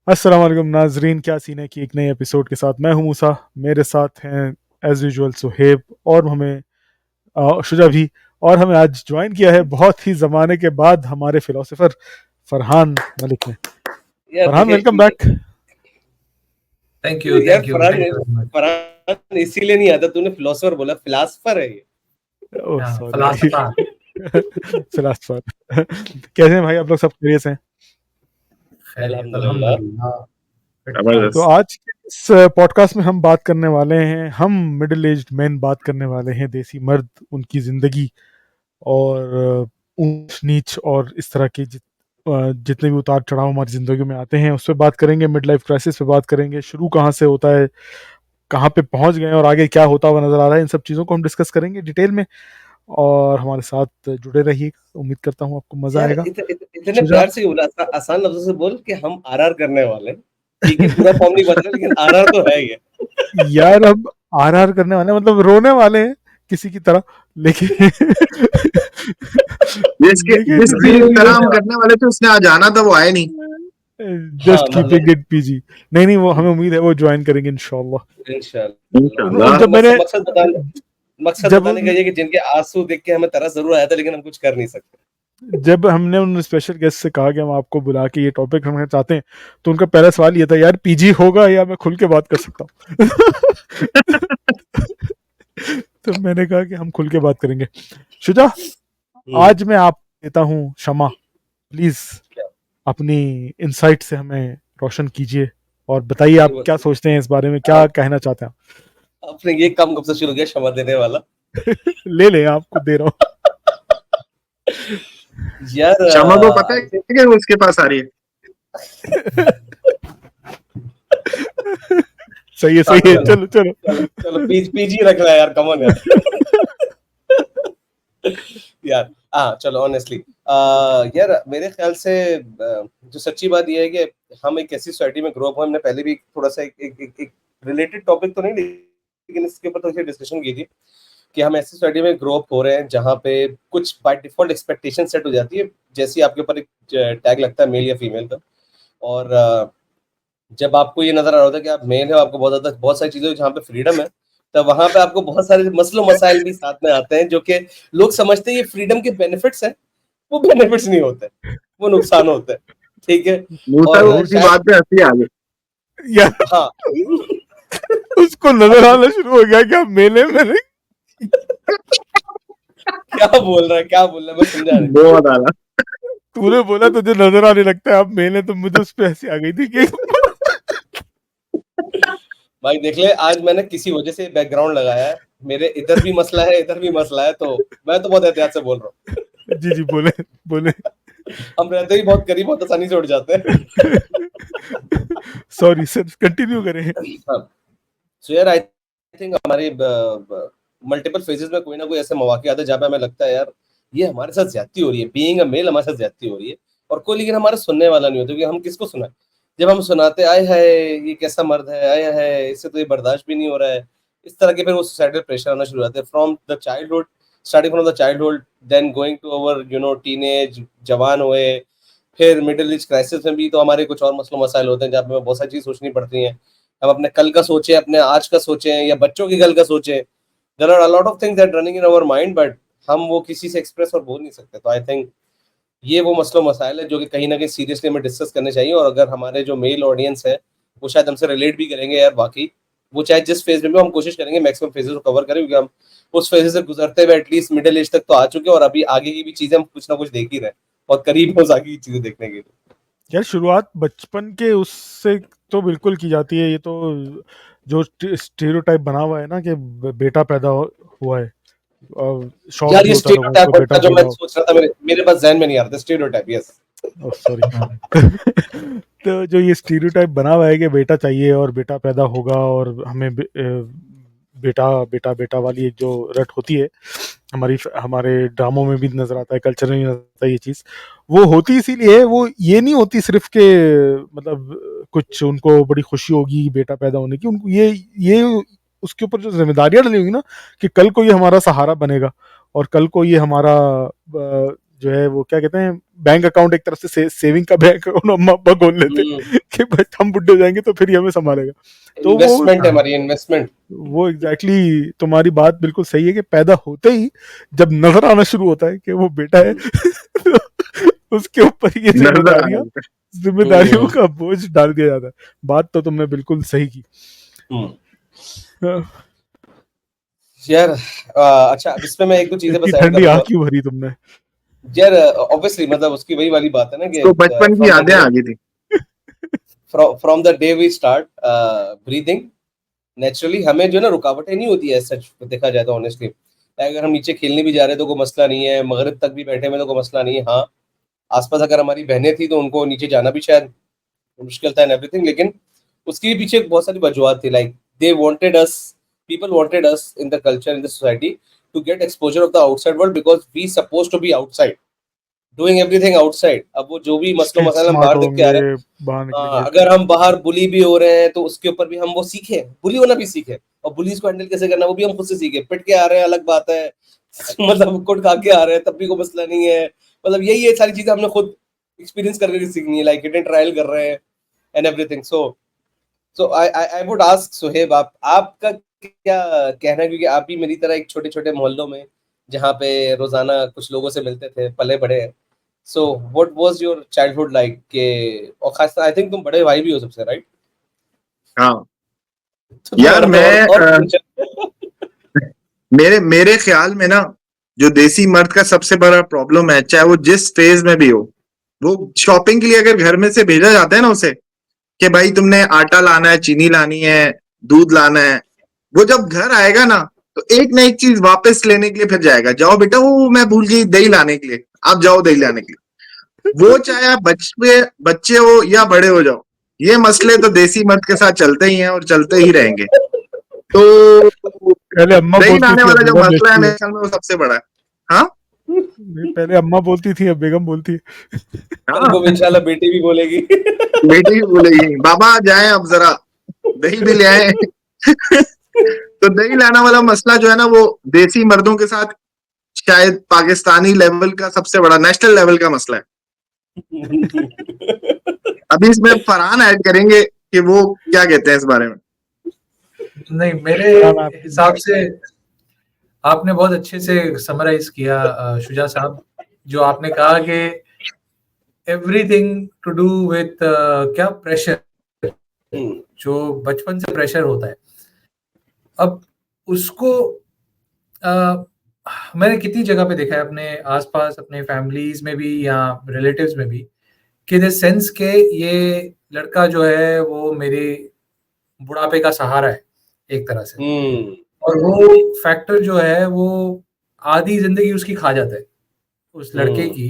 अस्सलाम वालेकुम नाजरीन, क्या सीन है कि एक नए एपिसोड के साथ मैं हूं मूसा। मेरे साथ हैं एज यूजुअल सुहेब और हमें शुजा भी। और हमें आज ज्वाइन किया है बहुत ही ज़माने के बाद हमारे फिलोसोफर फरहान मलिक ने। यार फरहान, देखे वेलकम बैक। थैंक यू यार thank you thank you very much. Farhan इसीलिए नहीं आता, तूने फिलोसोफर बोला, फिलासफर है ये। ओह सॉरी भाई। फिलासफर। फिलासफर। कैसे हैं भाई, आप लोग सब खैरियत हैं? खैरियत अल्हम्दुलिल्लाह। अल्हम्दुलिल्लाह। तो आज के इस पॉडकास्ट में हम बात करने वाले हैं, हम मिडिल एज्ड मैन बात करने वाले हैं, देसी मर्द, उनकी ज़िंदगी और ऊंच नीच और इस तरह के जितने भी उतार चढ़ाव हमारी ज़िंदगी में आते हैं उस पर बात करेंगे। मिड लाइफ क्राइसिस पे बात करेंगे, शुरू कहाँ से होता है, कहाँ पे पहुंच गए और आगे क्या होता हुआ नज़र आ रहा है। इन सब चीज़ों को हम डिस्कस करेंगे डिटेल में, और हमारे साथ जुड़े रहिएगा। उम्मीद करता हूँ आपको मज़ा यार आएगा। इतने शुजा, प्यार से बोला, आसान लफ्जों से बोल कि हम आरआर करने वाले हैं। ठीक है, पूरा फॉर्म नहीं बता, लेकिन आरआर तो है ये। यार अब आर करने वाले हैं, मतलब रोने वाले हैं किसी की तरह, लेकिन जिस लेकिन की तरह हम करने वाले थे उसने आज आना था, वो आया नहीं। जस्ट हाँ कीपिंग इट पीजी। नहीं, वो हमें उम्मीद है वो ज्वाइन करेंगे इंशाल्लाह। इंशाल्लाह। जब मैंने मकसद जब बताने का ये कि जिनके आंसू देख के हमें तरस जरूर आया था, लेकिन हम कुछ कर नहीं सकते। जब हमने उन स्पेशल गेस्ट से कहा कि हम आपको बुला के ये टॉपिक हम चाहते हैं, तो उनका पहला सवाल ये था, यार पीजी होगा या मैं खुल के बात कर सकता हूँ? तो मैंने कहा कि हम खुल के बात करेंगे। शुजा, आज मैं आप देता हूँ क्षमा। प्लीज अपनी इंसाइट से हमें रोशन कीजिए और बताइए आप क्या सोचते हैं इस बारे में, क्या कहना चाहते हैं आप? आपने ये काम कब से शुरू किया, क्षमा देने वाला? ले ले, आपको दे रहा हूँ। यार क्षमा को पता है कि वो उसके पास आ रही है। सही है चलो चलो चलो पीजी रख रहा है यार, कम ऑन यार। यार चलो ऑनेस्टली यार, मेरे ख्याल से जो सच्ची बात यह है कि हम एक ऐसी सोसाइटी में ग्रो अप हुए। हमने पहले भी थोड़ा सा एक रिलेटेड टॉपिक तो नहीं, लेकिन इसके ऊपर थोड़ी सी डिस्कशन की थी कि हम ऐसी सोसाइटी में ग्रो अप हो रहे हैं जहाँ पे कुछ बाय डिफॉल्ट एक्सपेक्टेशन सेट हो जाती है, जैसे आपके ऊपर एक टैग लगता है मेल या फीमेल का। और जब आपको ये नजर आ रहा होता है कि आप मेल हो, आपको बहुत सारी चीजें जहाँ पे फ्रीडम है, तब वहां पे आपको बहुत सारे मसलो मसाइल भी साथ में आते हैं, जो कि लोग समझते हैं ये फ्रीडम के बेनिफिट्स हैं। वो बेनिफिट्स नहीं होते, वो नुकसान होते हैं। ठीक है, और उसी बात पे हंसी आ गई यार। हाँ। उसको नजर आना शुरू हो गया क्या मेले में? क्या बोल रहा है मैं समझा नहीं। बहुत आला। तूने बोला तुझे नजर आने लगता है आप मेले, तो मुझे उस पे हंसी आ गई थी कि भाई देख ले, आज मैंने किसी वजह से बैकग्राउंड लगाया है, मेरे इधर भी मसला है, इधर भी मसला है, तो मैं तो बहुत एहतियात से बोल रहा हूँ। जी बोले बोले। हम रहते ही बहुत करीब, बहुत आसानी से उठ जाते हैं। सॉरी सर, कंटिन्यू करें। सो यार आई थिंक हमारे मल्टीपल फेजेस में कोई ना कोई ऐसे मौके आते हैं जहाँ पे हमें लगता है यार ये हमारे साथ ज्यादती हो रही है, बीइंग अ मेल हमारे साथ ज्यादती हो रही है, और कोई लेकिन हमारा सुनने वाला नहीं होता, क्योंकि हम किसको सुनाए? जब हम सुनाते आए है ये कैसा मर्द है, आया है इससे तो ये बर्दाश्त भी नहीं हो रहा है, इस तरह के फिर वो सोसाइटल प्रेशर आना शुरू हो जाते हैं from the childhood, starting from the childhood, then going to our teenage, जवान हुए, फिर मिडिल एज क्राइसिस में भी तो हमारे कुछ और मसलो मसाइल होते हैं जहाँ पे हमें बहुत सारी चीज सोचनी पड़ती हैं। हम अपने कल का सोचें, अपने आज का सोचें, या बच्चों की कल का सोचें। There are a lot of things that running in our mind, but हम वो किसी से एक्सप्रेस और बोल नहीं सकते। तो आई थिंक ये वो मसलो मसाइल है जो कि कहीं ना कहीं सीरियसली हमें डिस्कस करने चाहिए, और अगर हमारे जो मेल ऑडियंस है वो शायद हमसे रिलेट भी करेंगे यार, बाकी वो चाहे जिस फेज में भी, हम कोशिश करेंगे मैक्सिमम फेजेस को कवर करें, क्योंकि हम उस फेज से गुजरते हुए एटलीस्ट मिडिल एज तक तो आ चुके हैं, और अभी आगे की भी चीजें हम कुछ ना कुछ देख ही रहे हैं, और करीब हो उस आगे की चीजें देखने के लिए। यार शुरुआत बचपन के उससे तो बिल्कुल की जाती है। ये तो जो स्टीरियोटाइप बना हुआ है ना कि बेटा पैदा हुआ है, शौक यार भी ये होता है लोगों स्टीरियोटाइप को बेटा जो मैं पैदा हो। सोच रहा था, मेरे पास ज़हन में नहीं आ रहा था स्टीरियोटाइप। Yes, sorry. तो जो ये स्टीरियोटाइप बना हुआ है कि बेटा चाहिए और बेटा पैदा होगा, और हमें बेटा बेटा बेटा वाली एक जो रट होती है, हमारे ड्रामों में भी नजर आता है, कल्चर में भी नजर आता है ये चीज। वो होती इसीलिए है, वो ये नहीं होती सिर्फ के मतलब कुछ उनको बड़ी खुशी होगी बेटा पैदा होने की, उनको ये उसके ऊपर जो जिम्मेदारियां डली होगी ना, कि कल को ये हमारा सहारा बनेगा, और कल को ये हमारा जो है वो क्या कहते हैं, बैंक अकाउंट एक तरफ से सेविंग का बैंक अकाउंट अम्मा अब्बा खोल लेते कि भाई हम बुढ़े हो जाएंगे तो फिर ये हमें संभालेगा। तो इन्वेस्टमेंट है हमारी, इन्वेस्टमेंट। वो एग्जैक्टली तुम्हारी बात बिल्कुल सही है कि पैदा होते ही जब नजर आना शुरू होता है कि वो बेटा है तो उसके ऊपर ये जिम्मेदारियों का बोझ डाल दिया जाता है। बात तो तुमने बिल्कुल सही की। यार अच्छा, इसमें मैं एक दो चीजें बस ऐड ठंडी आंख करूंगा क्यों भरी तुमने? यार। ऑब्वियसली मतलब उसकी वही वाली बात है ना कि तो बचपन की यादें आ गई थी। From the day we start breathing naturally, हमें जो ना रुकावटें नहीं होती है सच देखा जाए तो ऑनेस्टली। अगर हम नीचे खेलने भी जा रहे हैं तो कोई मसला नहीं है, मगरिब तक भी बैठे हुए तो कोई मसला नहीं है। हाँ, आसपास अगर हमारी बहनें थी तो उनको नीचे जाना भी शायद मुश्किल था एंड एवरीथिंग, लेकिन उसकी भी पीछे बहुत सारी वजूहत थी। Like they wanted us, people wanted us in the culture, in the society to get exposure of the outside world because we suppose to be outside doing everything outside. अब वो जो भी मसलों मसाला हम बाहर देख के आ रहे हैं, अगर हम बाहर बुली भी हो रहे हैं तो उसके ऊपर भी हम वो सीखे, बुली होना भी सीखे, और बुलीज को हैंडल कैसे करना वो भी हम खुद से सीखे। पिट के आ रहे हैं अलग बात है मतलब कुट खा के आ रहे हैं तब भी कोई मसला नहीं है। मतलब यही सारी चीजें हमने खुद एक्सपीरियंस करके सीखनी है, लाइक हिट एंड ट्रायल कर रहे हैं and everything. So I would ask Suhaib, आपका क्या कहना है, क्योंकि आप भी मेरी तरह एक छोटे छोटे मोहल्लों में जहाँ पे रोजाना कुछ लोगों से मिलते थे, पले बड़े हैं। So what was your childhood like के, और खासकर आई थिंक तुम बड़े भाई भी हो सबसे, राइट? हाँ तो यार मैं मेरे मेरे ख्याल में ना, जो देसी मर्द का सबसे बड़ा प्रॉब्लम है, चाहे वो जिस फेज में भी हो, वो शॉपिंग के लिए अगर घर में से भेजा जाता है ना उसे कि भाई तुमने आटा लाना है, चीनी लानी है, दूध लाना है, वो जब घर आएगा ना तो एक ना एक चीज वापस लेने के लिए फिर जाएगा। जाओ बेटा, वो मैं भूल गई दही लाने के लिए, आप जाओ दही लाने के लिए। वो चाहे आप बच्चे हो या बड़े हो जाओ, ये मसले तो देसी मर्द के साथ चलते ही हैं और चलते ही रहेंगे। तो पहले अम्मा दही बोलती लाने थी, वाला जो बेगम मसला है बेचती है। मेरे ख्याल में वो सबसे बड़ा है। हाँ पहले अम्मा बोलती थी, अब बेगम बोलती है। कल को इंशाल्लाह बेटी भी बोलेगी बेटी भी बोलेगी बाबा जाए अब जरा दही भी ले आए तो दही लाना वाला मसला जो है ना, वो देसी मर्दों के साथ शायद पाकिस्तानी लेवल का सबसे बड़ा, नेशनल लेवल का मसला है। अभी इसमें फरहान ऐड करेंगे कि वो क्या कहते हैं इस बारे में। नहीं, मेरे हिसाब से आपने बहुत अच्छे से समराइज किया शुजा साहब, जो आपने कहा कि एवरीथिंग टू डू विथ क्या प्रेशर, जो बचपन से प्रेशर होता है। अब उसको मैंने कितनी जगह पे देखा है अपने आसपास, अपने फैमिलीज में भी या रिलेटिव्स में भी, कि द सेंस के ये लड़का जो है वो मेरे बुढ़ापे का सहारा है एक तरह से। और वो फैक्टर जो है वो आधी जिंदगी उसकी खा जाता है उस लड़के की,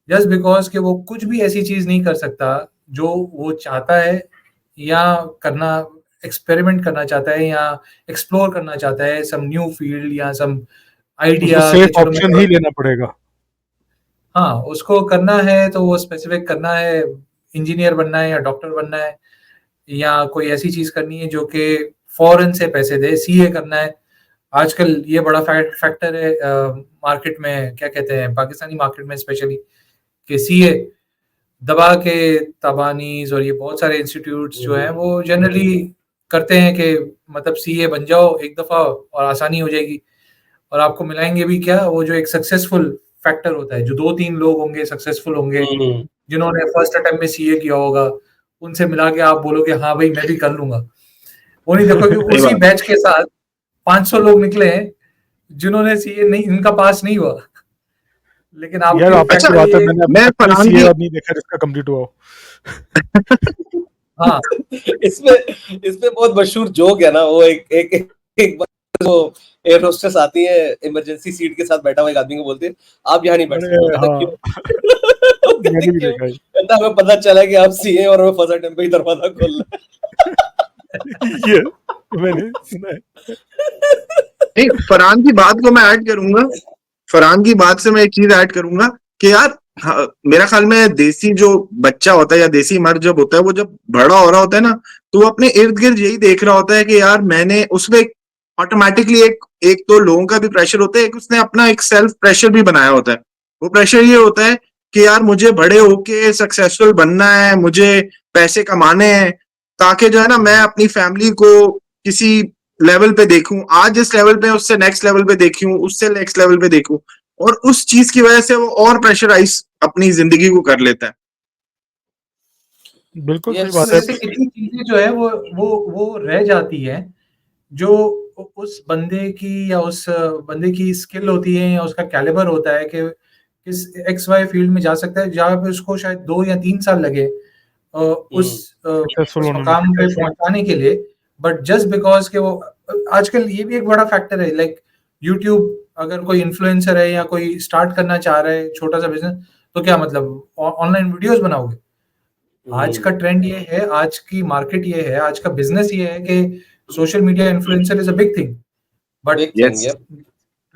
जस्ट बिकॉज कि वो कुछ भी ऐसी चीज नहीं कर सकता जो वो चाहता है या करना, एक्सपेरिमेंट करना चाहता है या एक्सप्लोर करना चाहता है, सम न्यू फील्ड या सम आइडिया। सेफ ऑप्शन ही लेना पड़ेगा। हाँ, उसको करना है तो वो स्पेसिफिक करना है, इंजीनियर बनना है या डॉक्टर बनना है या कोई ऐसी चीज करनी है जो कि फॉरेन से पैसे दे, सीए करना है। आजकल ये बड़ा फैक्टर है मार्केट में, क्या कहते हैं पाकिस्तानी मार्केट में स्पेशली, कि सीए दबा के तबानीज और ये बहुत सारे इंस्टीट्यूट्स जो हैं वो जनरली करते हैं कि मतलब सीए बन जाओ एक दफा और आसानी हो जाएगी, और आपको मिलाएंगे भी क्या, वो जो एक सक्सेसफुल फैक्टर होता है, जो 2-3 लोग होंगे सक्सेसफुल होंगे जिन्होंने फर्स्ट अटेम्प्ट में सीए किया होगा, उनसे मिला के आप बोलोगे हाँ भाई मैं भी कर लूंगा। वो नहीं देखो कि उसी बैच के साथ 500 लोग निकले हैं जिन्होंने सीए नहीं, इनका पास नहीं हुआ, लेकिन आप यार आपकी अच्छा, बात है, मैंने मैं अब तक फरहान सीए की और नहीं देखा जिसका कंप्लीट हुआ हो। हाँ इसमें बहुत मशहूर जोक है ना, वो एक बार वो एयर होस्टेस आती है इमरजेंसी सीट के साथ बैठा हुआ एक आदमी को बोलती है आप यहाँ नहीं बैठ सकते। वो कहता क्यों? मैंने भी देखा है। कहता हमें पता चला कि आप सीए और हमें फर्स्ट अटेम्प्ट पे ही दरवाजा खोलना है। ये मैंने सुना है। नहीं, फरहान की बात को मैं ऐड करूंगा, फरहान की बात से मैं एक चीज ऐड करूंगा कि यार मेरा ख्याल में देसी जो बच्चा होता है या देसी मर्द जब होता है, वो जब बड़ा हो रहा होता है ना, तो वो अपने इर्द गिर्द यही देख रहा होता है कि यार मैंने उसमें ऑटोमेटिकली एक तो लोगों का भी प्रेशर होता है, एक उसने अपना एक सेल्फ प्रेशर भी बनाया होता है वो प्रेशर ये होता है कि यार मुझे बड़े होके सक्सेसफुल बनना है, मुझे पैसे कमाने हैं, ताकि जो है ना मैं अपनी फैमिली को किसी लेवल पे देखूं, आज जिस लेवल पे उससे नेक्स्ट लेवल पे देखूं, उससे नेक्स्ट लेवल पे देखूं, और उस चीज की वजह से वो और प्रेशराइज अपनी जिंदगी को कर लेता है। बिल्कुल सही Yes. बात तो है। ऐसे कितनी चीजें जो है वो रह जाती है जो उस बंदे की या उस बंदे की स्किल होती है या उसका कैलिबर होता है कि किस एक्स वाई फील्ड में जा सकता है जहाँ पे उसको शायद 2 या 3 साल लगे सक्सेसफुल उस होने में। मकाम पे पहुंचाने के लिए, बट जस्ट बिकॉज के वो आजकल ये भी एक बड़ा फैक्टर है, लाइक यूट्यूब अगर कोई इन्फ्लुएंसर है या कोई स्टार्ट करना चाह रहा है छोटा सा बिजनेस, तो क्या मतलब ऑनलाइन वीडियोस बनाओगे? आज का ट्रेंड ये है, आज की मार्केट ये है, आज का बिजनेस ये है कि social media influencer is a big thing, but Big thing, yes yep.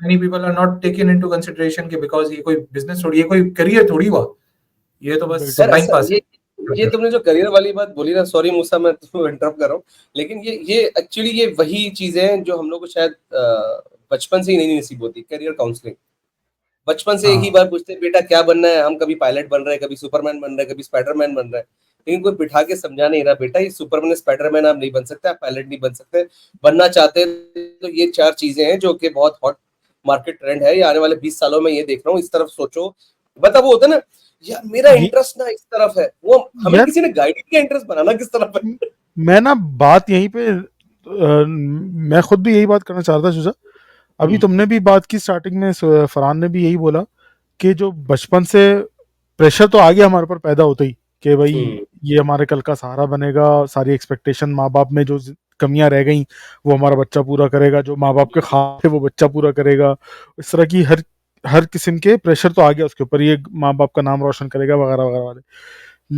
many people are not taken into consideration कि बिकॉज ये कोई बिजनेस थोड़ी, ये कोई करियर थोड़ी हुआ, ये तो बस यार बिल्कुल। टाइम पास है। ये तुमने जो करियर वाली बात बोली ना, सॉरी मूसा मैं तुमको इंटरप्ट कर रहा हूँ, लेकिन ये एक्चुअली ये वही चीजें हैं जो हम लोग को शायद बचपन से ही नहीं नसीब होती। करियर काउंसलिंग बचपन से एक ही हाँ, बार पूछते हैं, बेटा क्या बनना है? हम कभी पायलट बन रहे हैं, कभी सुपरमैन बन रहे हैं, कभी स्पाइडरमैन बन रहे हैं, लेकिन कोई बिठा के समझा नहीं रहा, बेटा ये सुपरमैन स्पाइडरमैन आप नहीं बन सकते, आप पायलट नहीं बन सकते। बनना चाहते हैं तो ये 4 चीजें हैं जो कि बहुत हॉट मार्केट ट्रेंड है, ये आने वाले 20 सालों में ये देख रहा हूँ, इस तरफ सोचो। बता वो होता है ना, यार मेरा ये इंटरेस्ट ना इस तरफ है, वो हमें यार किसी ने गाइड किया इंटरेस्ट बनाना किस तरफ है। मैं ना बात यहीं पे मैं खुद भी यही बात करना चाह रहा था शुजा। अभी तुमने भी बात की स्टार्टिंग में, फरहान ने भी यही बोला कि जो बचपन से प्रेशर तो आ गया हमारे पर पैदा होते ही कि भाई ये हमारे कल का सहारा बनेगा, सारी एक्सपेक्टेशन माँ बाप में जो कमियां रह गई वो हमारा बच्चा पूरा करेगा, जो माँ बाप के ख्वाब थे वो बच्चा पूरा करेगा, इस तरह की हर किस्म के प्रेशर तो आ गया उसके ऊपर, ये माँ बाप का नाम रोशन करेगा वगैरह वगैरह वाले।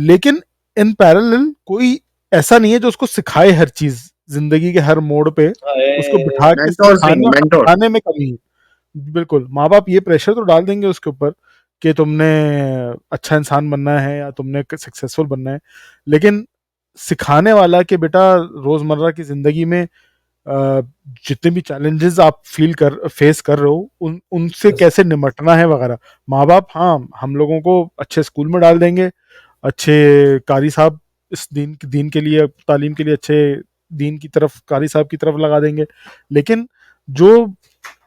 लेकिन इन पैरेलल कोई ऐसा नहीं है जो उसको सिखाए हर चीज, जिंदगी के हर मोड़ पे उसको बिठा के मेंटोर सिखाने और मेंटोर समझाने में कमी है। बिल्कुल, माँ बाप ये प्रेशर तो डाल देंगे उसके ऊपर कि तुमने अच्छा इंसान बनना है या तुमने सक्सेसफुल बनना है, लेकिन सिखाने वाला कि बेटा रोजमर्रा की जिंदगी में जितने भी चैलेंजेस आप फेस कर रहे हो उनसे कैसे निपटना है वगैरह, माँ बाप हाँ हम लोगों को अच्छे स्कूल में डाल देंगे, अच्छे कारी साहब इस दीन के लिए तालीम के लिए अच्छे दीन की तरफ कारी साहब की तरफ लगा देंगे, लेकिन जो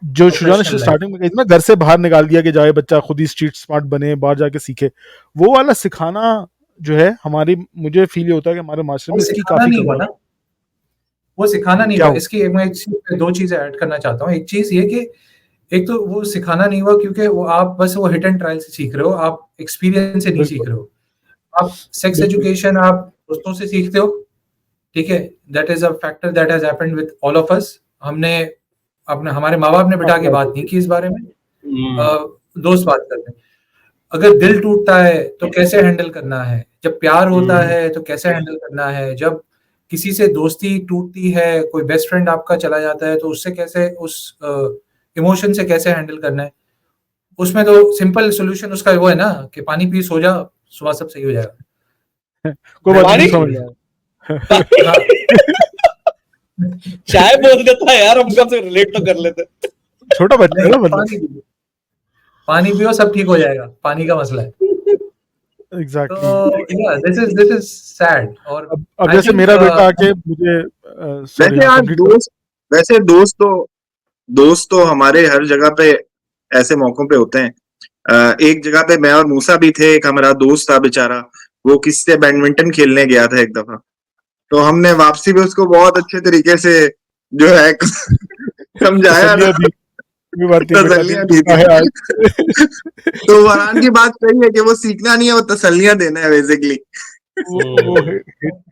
जो शुजा ने प्रोफेशनल लाइफ स्टार्टिंग में कही थी ना, घर से बाहर निकाल दिया कि जाए बच्चा खुद ही स्ट्रीट स्मार्ट बने, बाहर जाके सीखे, वो वाला सिखाना जो है हमारी, मुझे फील होता है कि हमारे माशरे वो में इसकी सिखाना काफी नहीं कमी हुआ है। ना, वो सिखाना नहीं क्या हुआ। हो? इसकी मैं एक चीज, 2 चीजें ऐड करना चाहता हूँ। एक चीज ये कि एक तो वो सिखाना नहीं हुआ क्योंकि वो आप बस वो हिट एंड ट्रायल से सीख रहे हो, आप एक्सपीरियंस से नहीं सीख बिल्कुल रहे हो। आप सेक्स बिल्कुल एजुकेशन आप दोस्तों से सीखते हो, ठीक है, that is a factor that has happened with all of us. हमने अपने हमारे माँ बाप ने बिठा के बात नहीं की इस बारे में, दोस्त बात करते हैं। अगर दिल टूटता है तो कैसे हैंडल करना है, जब प्यार होता है तो कैसे हैंडल करना है, जब किसी से दोस्ती टूटती है, कोई बेस्ट फ्रेंड आपका चला जाता है तो उससे कैसे, उस इमोशन से कैसे हैंडल करना है, उसमें तो सिंपल सॉल्यूशन उसका वो है ना कि पानी पी सो जा, सुबह सब सही हो जाएगा। कोई बात नहीं, पानी तू समझ गया। हाँ, चाय बोल देता है यार, हम कब से रिलेट तो कर लेते। छोटा बच्चा है नहीं, ना मतलब। पानी पियो सब ठीक हो जाएगा, पानी का मसला है। एग्जैक्टली तो या दिस इज सैड। और अब आई जैसे थिंक मेरा बेटा आके मुझे सॉरी वैसे हाँ यार कंप्लीट करो। दोस्त तो हमारे हर जगह पे ऐसे मौकों पे होते हैं। एक जगह पे मैं और मूसा भी थे, एक हमारा दोस्त था बेचारा, वो किसी से बैडमिंटन खेलने गया था एक दफा, तो हमने वापसी में उसको बहुत अच्छे तरीके से जो है समझाया ना, तसल्लियां दी, कोई बात नहीं बेटा, दिल तसल्लियां दी टूटा थी। है आज। तो फरहान की बात सही है कि वो सीखना नहीं है, वो तसल्लियां देना है बेसिकली। वो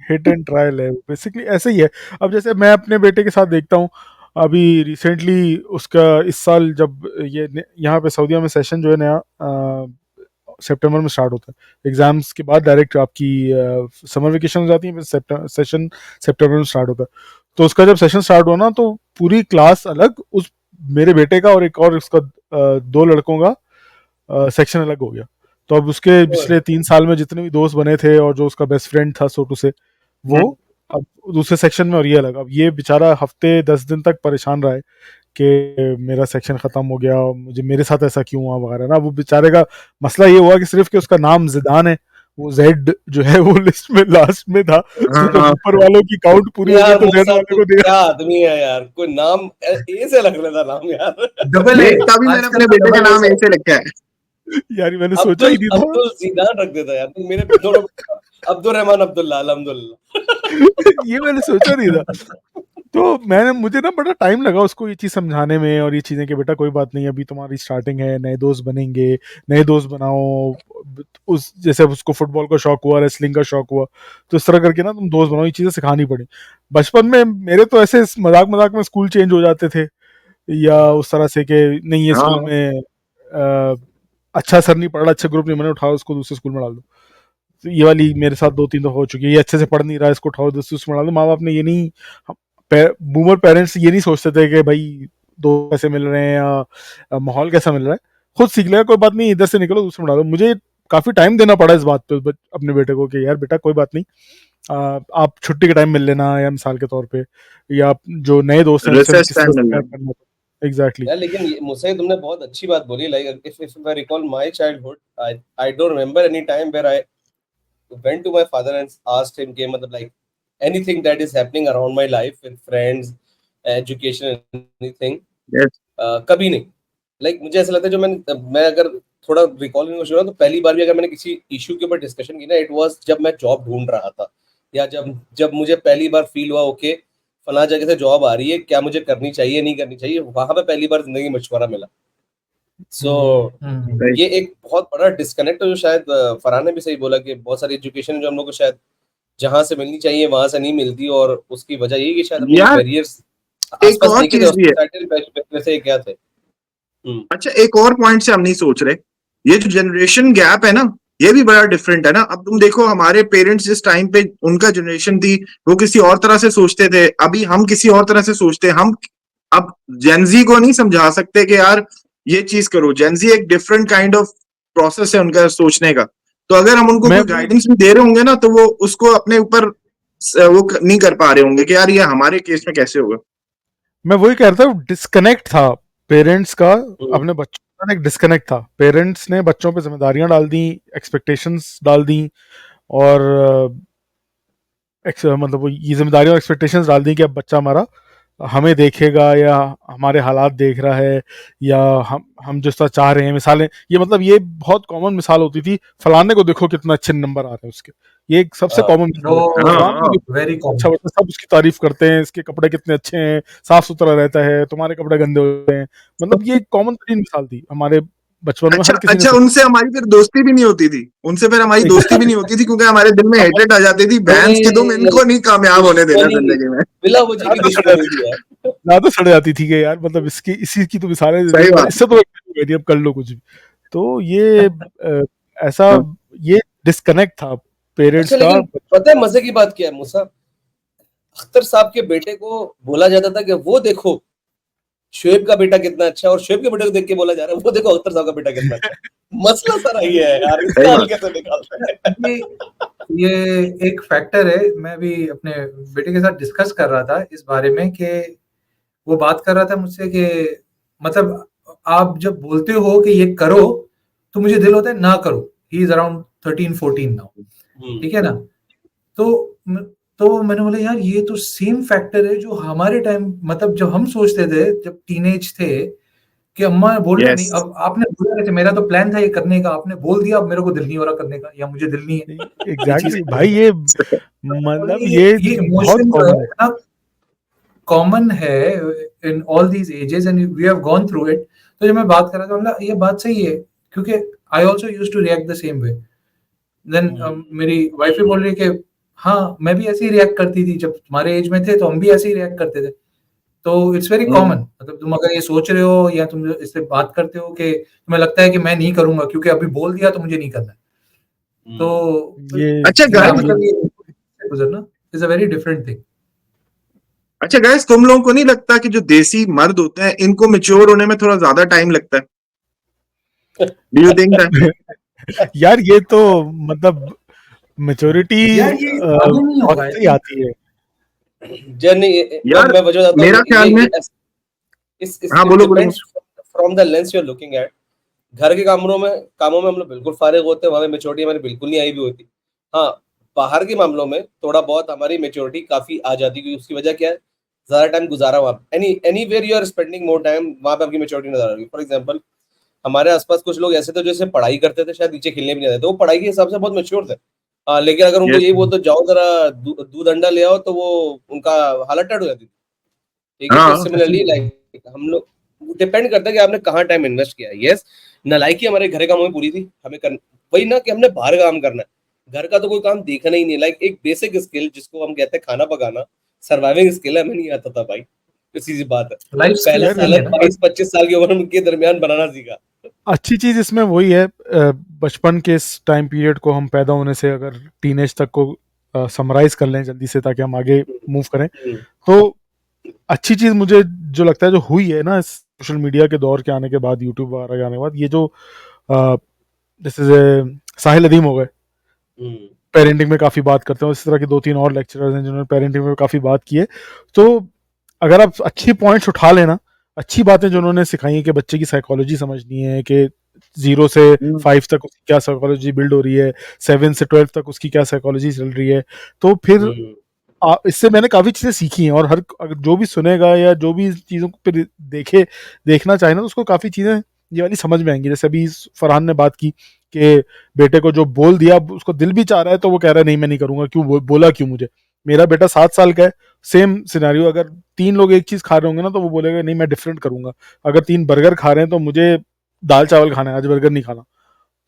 हिट एंड ट्रायल है बेसिकली, ऐसे ही है। अब जैसे मैं अपने बेटे के साथ देखता हूँ, अभी रिसेंटली उसका इस साल जब ये यहाँ पे सऊदीया में सेशन जो है नया सितंबर में स्टार्ट होता है, एग्जाम्स के बाद डायरेक्ट आपकी समर वेकेशन हो जाती है, फिर सेशन सितंबर में स्टार्ट होता है। तो उसका जब सेशन स्टार्ट हुआ ना, तो पूरी क्लास अलग, उस मेरे बेटे का और एक और उसका 2 लड़कों का सेक्शन अलग हो गया। तो अब उसके पिछले 3 साल में जितने भी दोस्त बने थे और जो उसका बेस्ट फ्रेंड था सोटू से, वो अब दूसरे सेक्शन में और ये अलग। अब ये बेचारा हफ्ते 10 दिन तक परेशान रहा है कि मेरा सेक्शन खत्म हो गया, मुझे मेरे साथ ऐसा क्यों हुआ वगैरह ना। वो बेचारे का मसला ये हुआ कि सिर्फ कि उसका नाम जिदान है, वो जेड जो है वो लिस्ट में लास्ट में था, तो जब हाँ ऊपर वालों की काउंट पूरी हो गई यार तो जेड मुसा वाले तू को दिया। क्या आदमी है यार, कोई नाम ए से लग लेता नाम यार। डबल ए, मेरा भी, मैंने आजकल अपने बेटे का डबल ए नाम से। ऐसे लिखा है। यार मैंने सोचा अब्दुल ही नहीं था। अब्दुल जीदान रख देता यार, तू मेरे दोनों अब्दुल रहमान अब्दुल्ला अल्हम्दुलिल्लाह। ये मैंने सोचा नहीं था। तो मुझे ना बड़ा टाइम लगा उसको ये चीज़ समझाने में, और ये चीज़ें कि बेटा कोई बात नहीं, अभी तुम्हारी स्टार्टिंग है, नए दोस्त बनेंगे, नए दोस्त बनाओ। उस जैसे उसको फुटबॉल का शौक हुआ, रेसलिंग का शौक हुआ, तो इस तरह करके ना तुम दोस्त बनाओ, ये चीज़ें सिखानी पड़ी। बचपन में मेरे तो ऐसे मजाक मजाक में स्कूल चेंज हो जाते थे, या उस तरह से कि नहीं ये स्कूल हाँ, में अच्छा असर नहीं पड़ रहा, अच्छा ग्रुप नहीं बने, उठाओ उसको दूसरे स्कूल में डाल दो। तो ये वाली मेरे साथ 2-3 दफा हो चुकी है। ये अच्छे से पढ़ नहीं रहा है, इसको उठाओ दूसरे स्कूल में डाल दो। माँ बाप ने ये नहीं, बूमर पेरेंट्स ये नहीं सोचते थे कि भाई दो कैसे मिल रहे हैं या माहौल कैसा मिल रहा है, खुद सीख लेगा, कोई बात नहीं, इधर से निकलो दूसरे में डालो। मुझे काफी टाइम देना पड़ा इस बात पे अपने बेटे को कि यार बेटा कोई बात नहीं, आप छुट्टी के टाइम मिल लेना, या मिसाल के तौर पे, या जो नए दोस्त हैं उनसे रिसेस किस तरह टाइम से मिल प्यार रहा करना होता। एग्जैक्टली। यार लेकिन मुझसे तुमने बहुत अच्छी बात बोली, like if I recall my childhood, I don't remember any time where I went to my father and asked him कि मतलब like anything that is happening around my life with friends, education, anything, है। कभी नहीं। Like मुझे ऐसा लगता है जो मैं अगर थोड़ा रिकॉल करने की कोशिश करूँ तो पहली बार भी अगर मैंने किसी इशू के ऊपर डिस्कशन की ना, इट वाज जब मैं जॉब ढूंढ रहा था, या जब जब मुझे पहली बार फील हुआ ओके फला जगह से जॉब आ रही है, क्या मुझे करनी चाहिए नहीं करनी चाहिए, वहां पे पहली बार जिंदगी में मशवरा मिला। सो Right. ये एक बहुत बड़ा डिस्कनेक्ट है जो शायद फरहान ने भी सही बोला कि बहुत सारी एजुकेशन जो हम लोग को शायद जहां से मिलनी चाहिए वहां से नहीं मिलती, और उसकी वजह यही कि शायद हमने यार बैरियर्स एक आसपास और देखे थे, चीज भी है। सोसाइटल बैरियर से क्या थे। अच्छा, एक और पॉइंट से हम नहीं सोच रहे, ये जो जनरेशन गैप है ना, ये भी बड़ा डिफरेंट है ना। अब तुम देखो हमारे पेरेंट्स जिस टाइम पे उनका जनरेशन थी वो किसी और तरह से सोचते थे, अभी हम किसी और तरह से सोचते हैं। हम अब जेनजी को नहीं समझा सकते कि यार ये चीज करो। जेनजी एक डिफरेंट काइंड ऑफ प्रोसेस है उनका सोचने का। तो अगर हम उनको मैं कोई गाइडेंस भी दे रहे होंगे ना, तो वो उसको अपने ऊपर वो नहीं कर पा रहे होंगे कि यार ये हमारे केस में कैसे होगा। मैं वही कह रहा था, डिस्कनेक्ट था पेरेंट्स का अपने बच्चों का, एक डिस्कनेक्ट था। पेरेंट्स ने बच्चों पे जिम्मेदारियां डाल दी, एक्सपेक्टेशंस डाल दी, और मतलब वो ये जिम्मेदारियां और एक्सपेक्टेशंस डाल दी कि अब बच्चा हमारा हमें देखेगा, या हमारे हालात देख रहा है, या हम जिस तरह चाह रहे हैं। मिसालें ये मतलब ये बहुत कॉमन मिसाल होती थी, फलाने को देखो कितना अच्छे नंबर आ रहे हैं उसके, ये एक सबसे कॉमन मिसाल होती है। फलाने को देखो वेरी अच्छा कॉमन। बच्चा, सब उसकी तारीफ करते हैं, इसके कपड़े कितने अच्छे हैं, साफ सुथरा रहता है, तुम्हारे कपड़े गंदे होते हैं। मतलब ये एक कॉमन तरीन मिसाल थी हमारे बचपन में, अच्छा हर किसी ने अच्छा, सुनी। उनसे हमारी फिर दोस्ती भी नहीं होती थी, उनसे फिर हमारी दोस्ती भी नहीं होती थी, क्योंकि हमारे दिल में हेटरेट आ जाती थी, भैंस की तुम इनको नहीं कामयाब होने देना दुश्मनी, जिंदगी में। बिला वजह की दुश्मनी थी यार। ज्यादा सड़ जाती थी कि यार मतलब इसकी इसी की तो मिसालें दे सही दी, बात। इससे तो अब कर लो कुछ भी। तो ये ऐसा ये डिस्कनेक्ट था पेरेंट्स अच्छा का। लेकिन पता है मजे की बात क्या है मूसा, अख्तर साहब के बेटे को बोला जाता था कि वो देखो शोएब का बेटा कितना अच्छा है, और शोएब के बेटे को देख के बोला जा रहा है वो देखो अख्तर साहब का बेटा कितना अच्छा है। मसला सारा ये है यार, सही इसका हल बात। कैसे निकालते हैं। ये एक फैक्टर है। मैं भी अपने बेटे के साथ डिस्कस कर रहा था इस बारे में कि वो बात कर रहा था मुझसे कि मतलब आप जब बोलते हो कि ये करो तो मुझे दिल होता है ना करो। ही इज अराउंड 13-14 नाउ, ठीक है ना। तो तो मैंने बोला यार ये तो सेम फैक्टर है जो हमारे टाइम, मतलब जब हम सोचते थे जब टीनेज थे कि अम्मा बोल रहे नहीं, यस, अब आपने बोला कैसे, मेरा तो प्लान था ये करने का, आपने बोल दिया, अब मेरे को दिल नहीं हो रहा करने का, या मुझे दिल नहीं है ये चीज एग्जैक्टली करने भाई, का। ये बोले मतलब ये ये बहुत इमोशन जो है कॉमन है। इतना कॉमन है in all these ages and we have gone through it. तो जब मैं बात कर रहा था बोला ये बात सही है, क्योंकि I also used to react the same way. Then मेरी वाइफ भी बोल रही है कि हाँ मैं भी ऐसे ही रिएक्ट करती थी, जब तुम्हारे एज में थे तो हम भी ऐसे ही रिएक्ट करते थे। तो इट्स वेरी कॉमन, मतलब तुम अगर ये सोच रहे हो या तुम इससे बात करते हो कि तुम्हें लगता है कि मैं नहीं करूंगा क्योंकि अभी बोल दिया तो मुझे नहीं करना है, तो ये अच्छा या गाइस, मतलब ये गुजरना is a very different thing. अच्छा गाइस, तुम लोगों को नहीं लगता कि जो देसी मर्द होते हैं इनको मेच्योर होने में थोड़ा ज्यादा टाइम लगता है? Do you think that? यार ये तो मतलब मेच्योरिटी यार ये आगे नहीं होगा वक्त आई से ही थिंक। आती है। जर्नी यार मैं वजह बताता हूँ मेरा ख्याल में हाँ, it बोलो बोलो। depends from the lens you're looking at. घर के कामों में हम लोग बिल्कुल फारिग होते हैं, वहाँ पे मैच्योरिटी हमारी बिल्कुल नहीं आई हुई होती। हाँ, बाहर के मामलों में थोड़ा बहुत हमारी मैच्योरिटी काफ़ी आ जाती है, क्योंकि उसकी वजह क्या है? ज़्यादा टाइम गुज़ारा वहाँ पे। Anywhere you are spending more time, वहाँ पे आपकी मैच्योरिटी नज़र आ रही है। फॉर एग्जांपल, हमारे आस-पास कुछ लोग ऐसे थे जो जैसे पढ़ाई करते थे, शायद नीचे खेलने भी नहीं जाते थे। वो पढ़ाई के हिसाब से बहुत मैच्योर थे। लेकिन अगर उनको Yes. यही बोल दो जाओ ज़रा दूध अंडा ले आओ, तो वो उनका हालत टाइट हो जाती थी। ठीक है? तो हाँ, सिमिलरली लाइक हम लोग, डिपेंड करता है कि आपने कहाँ टाइम इन्वेस्ट किया है। यस, नालायकी हमारे घर के कामों में पूरी थी। हमें वही ना कि हमने बाहर काम करना है। घर का तो कोई काम देखना ही नहीं। लाइक एक बेसिक स्किल जिसको हम कहते हैं खाना पकाना, सर्वाइविंग स्किल है, हमें नहीं आता था भाई। तो सीधी बात है। लाइफ स्किल पहले यार नहीं साले है ना। 22-25 साल की उम्र के दरमियान बनाना सीखा। अच्छी चीज इसमें वही है, बचपन के इस टाइम पीरियड को हम पैदा होने से अगर टीनेज तक को समराइज कर लें जल्दी से, ताकि हम आगे मूव करें, तो अच्छी चीज मुझे जो लगता है जो हुई है ना, इस सोशल मीडिया के दौर के आने के बाद, यूट्यूब वगैरह के आने के बाद, ये जो जैसे साहिल अदीम हो गए, पेरेंटिंग में काफ़ी बात करते हैं, इस तरह के 2-3 और लेक्चरर्स हैं जिन्होंने पेरेंटिंग में काफ़ी बात की है। तो अगर आप अच्छी पॉइंट्स उठा लेना, अच्छी बातें जो उन्होंने सिखाई है कि बच्चे की साइकोलॉजी समझनी है, कि 0 से 5 तक उसकी क्या साइकोलॉजी बिल्ड हो रही है, 7 से 12 तक उसकी क्या साइकोलॉजी चल रही है, तो फिर इससे मैंने काफ़ी चीज़ें सीखी हैं। और हर अगर जो भी सुनेगा या जो भी चीज़ों को फिर देखना चाहे ना, तो उसको काफ़ी चीज़ें ये वाली समझ में आएंगी। जैसे अभी फरहान ने बात की कि बेटे को जो बोल दिया, उसको दिल भी चाह रहा है तो वो कह रहा है नहीं मैं नहीं करूंगा, क्यों बोला क्यों मुझे। मेरा बेटा 7 साल का है, सेम सिनेरियो, अगर 3 लोग एक चीज़ खा रहे होंगे ना, तो वो बोलेगा नहीं मैं डिफरेंट करूंगा। अगर 3 बर्गर खा रहे हैं तो मुझे दाल चावल खाना है, आज बर्गर नहीं खाना,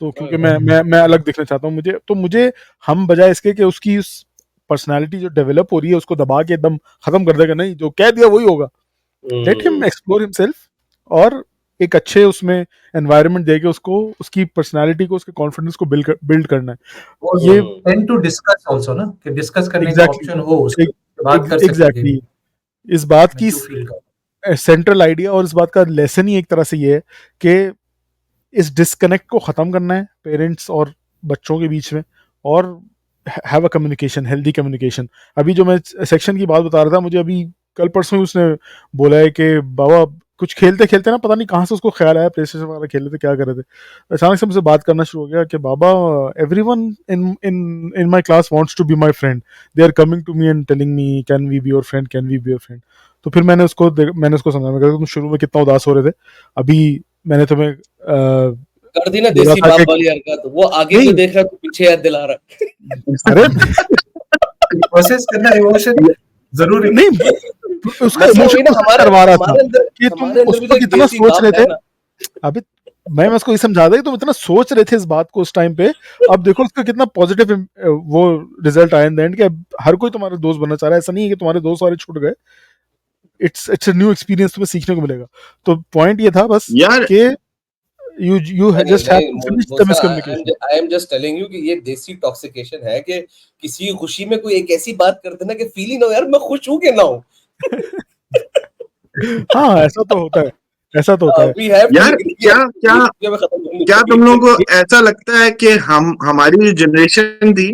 तो क्योंकि मैं अलग दिखना चाहता हूँ। मुझे हम बजाय इसके कि उसकी उस पर्सनालिटी जो डेवलप हो रही है उसको दबा के एकदम खत्म कर देगा, नहीं जो कह दिया वही होगा, लेट हिम एक्सप्लोर हिमसेल्फ, और एक अच्छे उसमें एनवायरनमेंट देके उसको उसकी पर्सनालिटी को, उसके कॉन्फिडेंस को बिल्ड करना है। ये टेंड टू डिस्कस आल्सो ना, कि डिस्कस करने का एग्जैक्टली ऑप्शन हो, उसके बात कर सके एग्जैक्टली इस बात की क्यों फील कर। सेंट्रल आइडिया और इस बात का लेसन ही एक तरह से ये है कि इस डिस्कनेक्ट को ख़त्म करना है पेरेंट्स और बच्चों के बीच में, और have a communication, healthy communication. अभी जो मैं सेक्शन की बात बता रहा था, मुझे अभी कल परसों ही उसने बोला है कि बाबा कुछ खेलते खेलते ना, पता नहीं कहाँ से उसको ख्याल आया, प्ले स्टेशन वगैरह खेल रहे थे, क्या कर रहे थे, अचानक से मुझसे बात करना शुरू हो गया कि बाबा everyone in in in my class wants to be my friend, they are coming to me and telling me can we be your friend, can we be your friend. तो फिर मैंने उसको समझा, मैं कहा तुम शुरू में कितना उदास हो रहे थे, अभी मैंने तुम्हें कर दी ना बोला देसी था बाप कि वाली हरकत, वो आगे नहीं, को देख रहा है, तो पीछे याद दिला रहा है। अरे प्रोसेस करना इमोशन जरूरी नहीं, उसका मसला इमोशन वही ना, प्रोसेस करवा रहा था हमारे अंदर कि तुम हमारे अंदर उस भी तो वक्त एक इतना देसी सोच रहे बाप थे। है ना। अभी मैं उसको ये समझा था कि तुम इतना सोच रहे थे इस बात को उस टाइम पे, अब देखो उसका कितना पॉजिटिव वो रिजल्ट आया इन द एंड, कि हर कोई तुम्हारे दोस्त बनना चाह रहा है, ऐसा नहीं है कि तुम्हारे दोस्त सारे छूट गए, इट्स अ न्यू एक्सपीरियंस तुम्हें सीखने को मिलेगा। तो पॉइंट ये था बस यार कि you नहीं just have to नहीं finish the Musa, miscommunication. I am just telling you कि ये देसी टॉक्सिकेशन है, कि किसी की खुशी में कोई एक ऐसी बात करते ना कि फील ही ना हो यार मैं खुश हूं कि ना हूं। हाँ, ऐसा तो होता है, ऐसा तो होता है। वी हैव टू यार एग्री कि क्या क्या ये मैं खत्म करूंगी। क्या तुम लोगों को ऐसा लगता है कि हमारी जो जनरेशन थी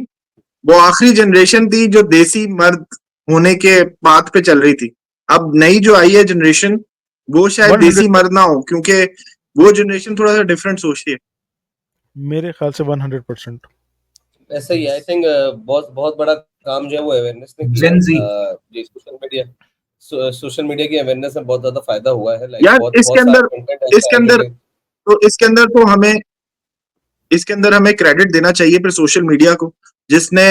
वो आखिरी जनरेशन थी जो देसी मर्द होने के पाथ पे चल रही थी? अब नई जो आई है जनरेशन वो शायद 100 देसी मर्द ना हो, क्योंकि वो जनरेशन थोड़ा सा डिफरेंट सोचती है। मेरे ख्याल से 100%। ऐसा ही आई थिंक बहुत बहुत बड़ा काम जो है वो अवेयरनेस ने किया Gen Z। है। ये सोशल मीडिया की अवेयरनेस में बहुत ज्यादा फायदा हुआ है। लाइक यार बहुत बहुत सारा कंटेंट ऐसा इसके है जो अंदर इसके अंदर हमें क्रेडिट देना चाहिए फिर सोशल मीडिया को, जिसने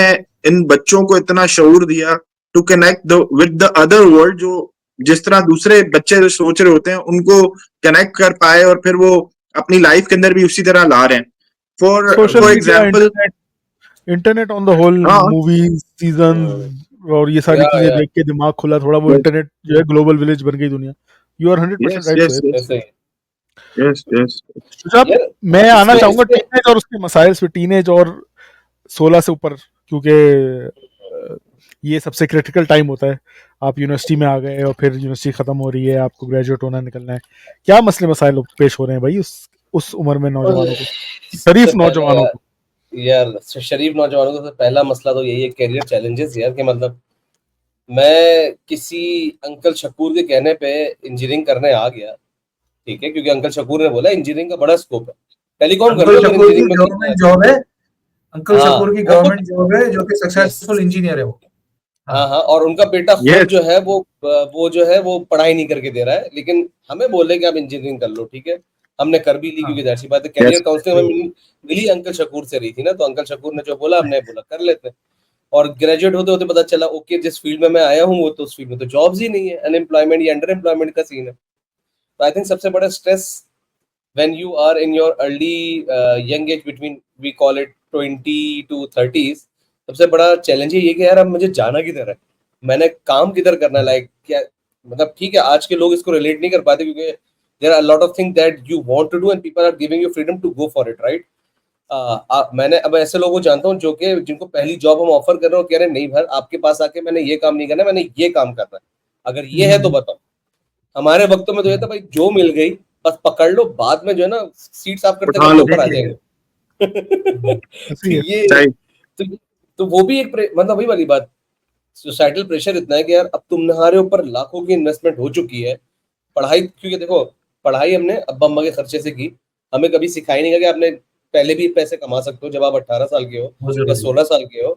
इन बच्चों को इतना शऊर दिया to connect with the other world, जो जिस तरह दूसरे बच्चे जो सोच रहे होते हैं उनको कनेक्ट कर पाए, और फिर वो अपनी लाइफ के अंदर भी उसी तरह ला रहे हैं। Social for media, example, internet on the whole, हाँ मूवीज, सीजन और ये सारी या चीजें देख के दिमाग खुला थोड़ा, वो इंटरनेट जो है ग्लोबल विलेज बन गई दुनिया। You are 100% yes right yes Sohaib. ऐसा ही यस यस। सुजाब, यार। मैं आना इसमें चाहूंगा इसमें टीनेज और उसके मसाइल पे, टीनेज और 16 से ऊपर, क्योंकि ये सबसे क्रिटिकल टाइम होता है। आप यूनिवर्सिटी में आ गए और फिर यूनिवर्सिटी खत्म हो रही है, आपको ग्रेजुएट होना, निकलना है, क्या मसले मसाइल पेश हो रहे हैं भाई उस उम्र में नौजवानों को, सबसे शरीफ पहले नौजवानों को? यार शरीफ नौजवानों का तो पहला मसला तो यही है, करियर चैलेंजेस यार, कि मतलब मैं किसी अंकल शकूर के कहने पे इंजीनियरिंग करने आ गया, ठीक है, क्योंकि अंकल शकूर ने बोला इंजीनियरिंग का बड़ा स्कोप है, टेलीकॉम कर अंकल लो अगर शकूर की इंजीनियरिंग में करना है। गवर्नमेंट जॉब है, अंकल हाँ, शकूर की वो गवर्नमेंट जॉब है, जो कि यस, सक्सेसफुल इंजीनियर है वो। हाँ हाँ, और उनका बेटा खुद यस जो है वो जो है वो पढ़ाई नहीं करके दे रहा है, लेकिन हमें बोले कि आप इंजीनियरिंग कर लो, ठीक है, हमने कर भी ली, हाँ, क्योंकि जाहिर सी बात है यस करियर काउंसलिंग हमें मिली अंकल शकूर से रही थी ना, तो अंकल शकूर ने जो बोला हमने बोला कर लेते हैं। और ग्रेजुएट होते होते पता चला ओके जिस फील्ड में मैं आया हूँ वो तो उस फील्ड में तो जॉब्स ही नहीं है, अनएम्प्लॉयमेंट या अंडर एम्प्लॉयमेंट का सीन है। तो आई थिंक सबसे बड़ा stress when you are in your early young age between we call it 20 to 30s, सबसे बड़ा चैलेंज ये कि यार अब मुझे जाना किधर है, मैंने काम किधर करना है, लाइक क्या मतलब, ठीक है आज के लोग इसको रिलेट नहीं कर पाते क्योंकि there are lot of thing that you want to do and people are giving you freedom to go for it, right. मैंने अब ऐसे लोगों को जानता हूँ जो कि जिनको पहली जॉब हम ऑफर कर रहे हो, कह रहे हैं नहीं भाई आपके पास आके मैंने ये काम नहीं करना, मैंने ये काम करना है, अगर ये है तो बताओ। हमारे वक्तों में तो ये था भाई जो मिल गई बस पकड़ लो, बाद में जो है ना सीट साफ करते उठा करते लो ऊपर आ देख लेंगे। जाएंगे। तो ऐसी है। ये सही तो, तो वो भी एक मतलब वही वाली बात, सोसाइटल प्रेशर इतना है कि यार अब तुम्हारे ऊपर लाखों की इन्वेस्टमेंट हो चुकी है पढ़ाई, क्योंकि देखो पढ़ाई हमने अब्बा अम्मा के खर्चे से की, हमें कभी सिखाई नहीं गया कि आपने पहले भी पैसे कमा सकते हो जब आप 18 साल के हो बहुत या जरूरी है। 16 साल के हो,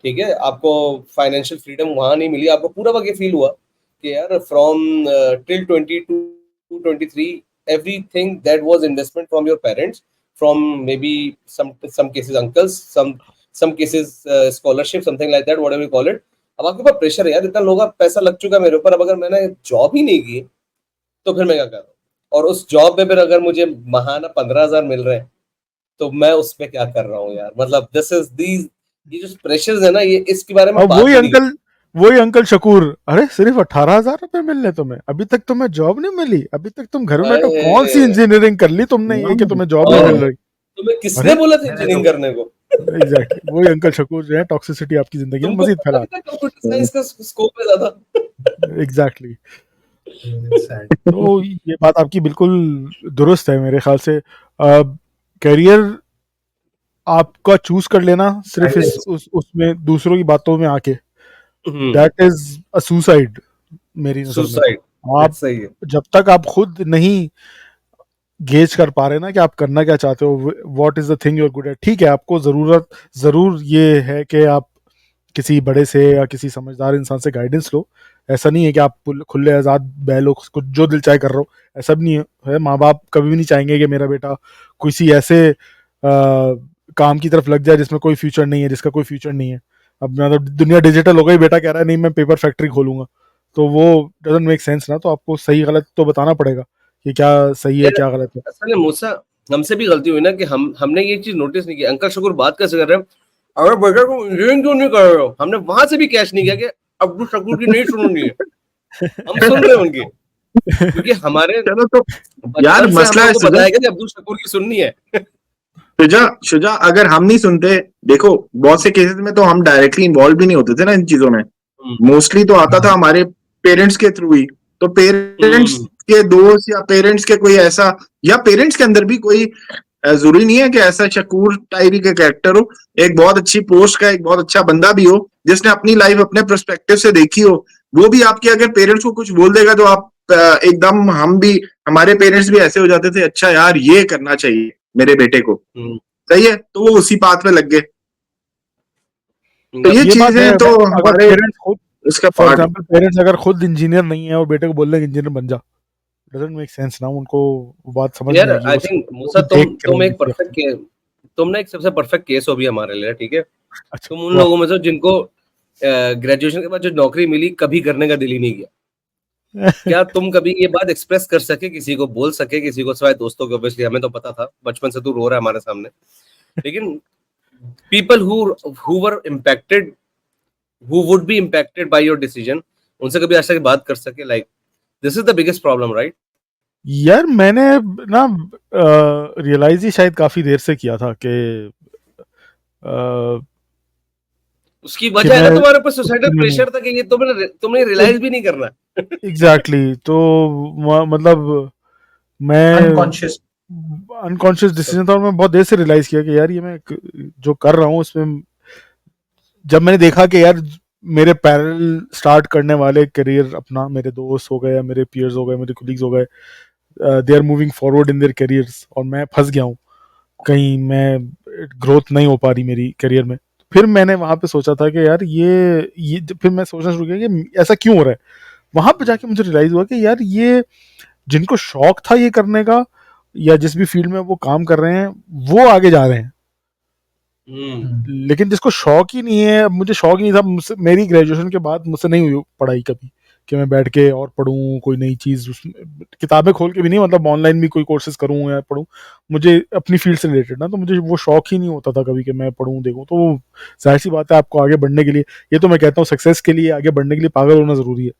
ठीक है, आपको फाइनेंशियल फ्रीडम वहां नहीं मिली, आपको पूरा वक्त ये फील हुआ कि यार from till 22 to 23 everything that was investment from your parents, from maybe some cases uncles, some cases scholarship, something like that, whatever you call it। अब आपके ऊपर प्रेशर है यार, इतना लोगों का पैसा लग चुका है मेरे ऊपर, अब अगर मैंने जॉब ही नहीं की तो फिर मैं क्या कर रहा हूँ, और उस जॉब में फिर अगर मुझे महाना 15,000 मिल रहे हैं तो मैं उसमें क्या कर रहा हूँ यार, मतलब दिस इज दीज ये जो प्रेशर्स है ना, ये इसके बारे में अब बात भी नहीं वही अंकल शकूर, अरे सिर्फ 18,000 रुपए मिल रहे तुम्हें, अभी तक तुम्हें जॉब नहीं मिली, अभी तक तुम घर में बैठो, कौन सी करती। इंजीनियरिंग कर ली तुमने ये कि तुम्हें जॉब नहीं मिल रही। तुम्हें किसने अरे बोला था मैंने इंजीनियरिंग तो करने को? एग्जैक्टली वही अंकल शकूर जो है टॉक्सिसिटी आपकी जिंदगी में तुमको मजीद पता फैला। भी था कंप्यूटर साइंस का स्कोप है ज्यादा। Exactly sad। तो ये बात आपकी बिल्कुल दुरुस्त है मेरे ख्याल से। करियर आपका चूज कर लेना सिर्फ इस उसमें दूसरों की बातों में आके, दैट इज अ सुसाइड मेरी नजर में। सुसाइड, तो आप सही है। जब तक आप खुद नहीं गेज कर पा रहे ना कि आप करना क्या चाहते हो, what is the thing you are good at, ठीक है आपको जरूरत जरूर ये है कि आप किसी बड़े से या किसी समझदार इंसान से गाइडेंस लो। ऐसा नहीं है कि आप खुले आजाद बहलो, कुछ जो दिल चाहे कर रहे हो, ऐसा भी नहीं है। माँ बाप कभी भी नहीं चाहेंगे कि मेरा बेटा किसी ऐसे काम की तरफ लग जाए जिसमें कोई फ्यूचर नहीं है, जिसका कोई फ्यूचर नहीं है। अब मतलब दुनिया डिजिटल हो गई, बेटा कह रहा है नहीं मैं पेपर फैक्ट्री खोलूंगा, तो वो डजंट मेक सेंस ना। तो आपको सही गलत तो बताना पड़ेगा कि क्या सही है यार क्या गलत है। असल में मूसा हमसे भी गलती हुई ना कि हमने ये चीज नोटिस नहीं की, अंकल शकूर बात कैसे कर रहे हैं, अगर बेटा को इंजीनियरिंग क्यों नहीं कर रहे हो, हमने वहां से भी कैश नहीं किया कि अब्दुल शकूर की नहीं सुननी है, हम सुन रहे हैं उनकी, क्योंकि हमारे चलो तो यार बचपन से हम मसला है लोगों को बताया गया कि अब्दुल शकूर की सुननी है। शुजा, अगर हम नहीं सुनते, देखो बहुत से केसेस में तो हम डायरेक्टली इन्वॉल्व भी नहीं होते थे ना इन चीजों में, मोस्टली तो आता था हमारे पेरेंट्स के थ्रू ही। तो पेरेंट्स के दोस्त या पेरेंट्स के कोई ऐसा, या पेरेंट्स के अंदर भी कोई जरूरी नहीं है कि ऐसा शकूर टाइप का कैरेक्टर हो, एक बहुत अच्छी पोस्ट का एक बहुत अच्छा बंदा भी हो जिसने अपनी लाइफ अपने पर्सपेक्टिव से देखी हो, वो भी आपके अगर पेरेंट्स को कुछ बोल देगा तो आप एकदम, हम भी, हमारे पेरेंट्स भी ऐसे हो जाते थे, अच्छा यार ये करना चाहिए मेरे बेटे को, सही है, तो वो उसी पाथ में लग गए। तो ये ये बात है, चीजें तो अगर हमारे पेरेंट्स खुद, इसका फॉर पार्ट। एग्जांपल पेरेंट्स अगर खुद इंजीनियर नहीं है और बेटे को बोल रहे हैं इंजीनियर बन जा, डजंट मेक सेंस ना, उनको वो बात समझ यार नहीं आएगी। आई वो थिंक वो मूसा भी देख के तुम रहेंगे एक किसी परफेक्ट वक्त। तुम ना एक सबसे परफेक्ट केस हो भी हमारे लिए, ठीक है, अच्छा तुम उन वाह। लोगों में से जिनको ग्रेजुएशन के बाद जो नौकरी मिली कभी करने का दिल ही नहीं किया, क्या तुम कभी ये बात एक्सप्रेस कर सके, किसी को बोल सके, किसी को सिवाय दोस्तों के, ऑब्वियसली हमें तो पता था बचपन से तू रो रहा है हमारे सामने, लेकिन people who were impacted, who would be impacted by your decision, उनसे कभी ऐसा बात कर सके, like this is the biggest problem, right. यार मैंने ना रियलाइज ही शायद काफी देर से किया था कि उसकी वजह है ना मैं तुम्हारे ऊपर उस सोसाइटल फील्ड में नहीं प्रेशर था कि ये तुमने रियलाइज भी नहीं करना। एग्जैक्टली तो मतलब मैं अनकॉन्शियस। अनकॉन्शियस डिसीजन था, और मैं बहुत देर से रियलाइज किया कि यार ये मैं जो कर रहा हूँ उसमें, जब मैंने देखा कि यार मेरे पैरेलल स्टार्ट करने वाले करियर अपना, मेरे दोस्त हो गए या मेरे पीयर्स हो गए, मेरे कोलीग्स हो गए, they are moving forward in their careers और मैं फंस गया हूँ कहीं, मैं ग्रोथ नहीं हो पा रही मेरी करियर में। फिर मैंने वहां पे सोचा था कि यार ये फिर मैं सोचना शुरू किया कि ऐसा क्यों हो रहा है। वहां पे जाके मुझे रियलाइज हुआ कि यार ये जिनको शौक था ये करने का या जिस भी फील्ड में वो काम कर रहे हैं वो आगे जा रहे हैं, लेकिन जिसको शौक ही नहीं है, मुझे शौक ही नहीं था, मेरी ग्रेजुएशन के बाद मुझसे नहीं हुई पढ़ाई कभी कि मैं बैठ के और पढूं कोई नई चीज, किताबें खोल के भी नहीं, मतलब ऑनलाइन भी कोई कोर्सेज करूं या पढूं, मुझे अपनी फील्ड से रिलेटेड ना, तो मुझे वो शौक ही नहीं होता था कभी कि मैं पढूं देखूं। तो जाहिर सी बात है आपको आगे बढ़ने के लिए, ये तो मैं कहता हूँ सक्सेस के लिए आगे बढ़ने के लिए पागल होना जरूरी है।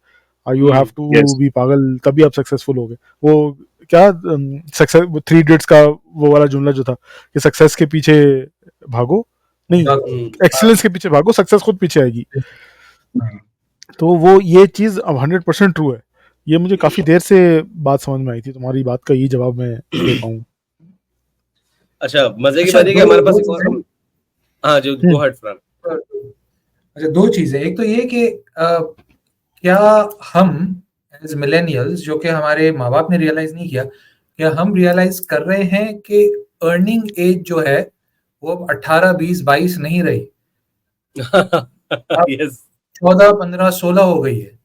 यू हैव टू बी पागल, तभी आप सक्सेसफुल होगे। वो क्या सक्सेस, 3 इडियट्स का वो वाला जुमला जो था कि सक्सेस के पीछे भागो नहीं, एक्सीलेंस के पीछे भागो, सक्सेस खुद पीछे आएगी। तो वो ये चीज अब 100% ट्रू है। ये मुझे काफी देर से बात समझ में आई थी, तुम्हारी बात का यही जवाब मैं दे पाऊँ। अच्छा, मजे की बात है कि हमारे पास एक और हाँ जो गो अहेड फ्रैंक। अच्छा, 2 चीजें, एक तो ये कि क्या हम एज मिलेनियल्स, जो कि हमारे माँ बाप ने रियलाइज नहीं किया, क्या हम रियलाइज कर रहे हैं कि अर्निंग एज जो है वो अब 18, 20, 22 नहीं रही, यस 14, 15, 16 हो गई है।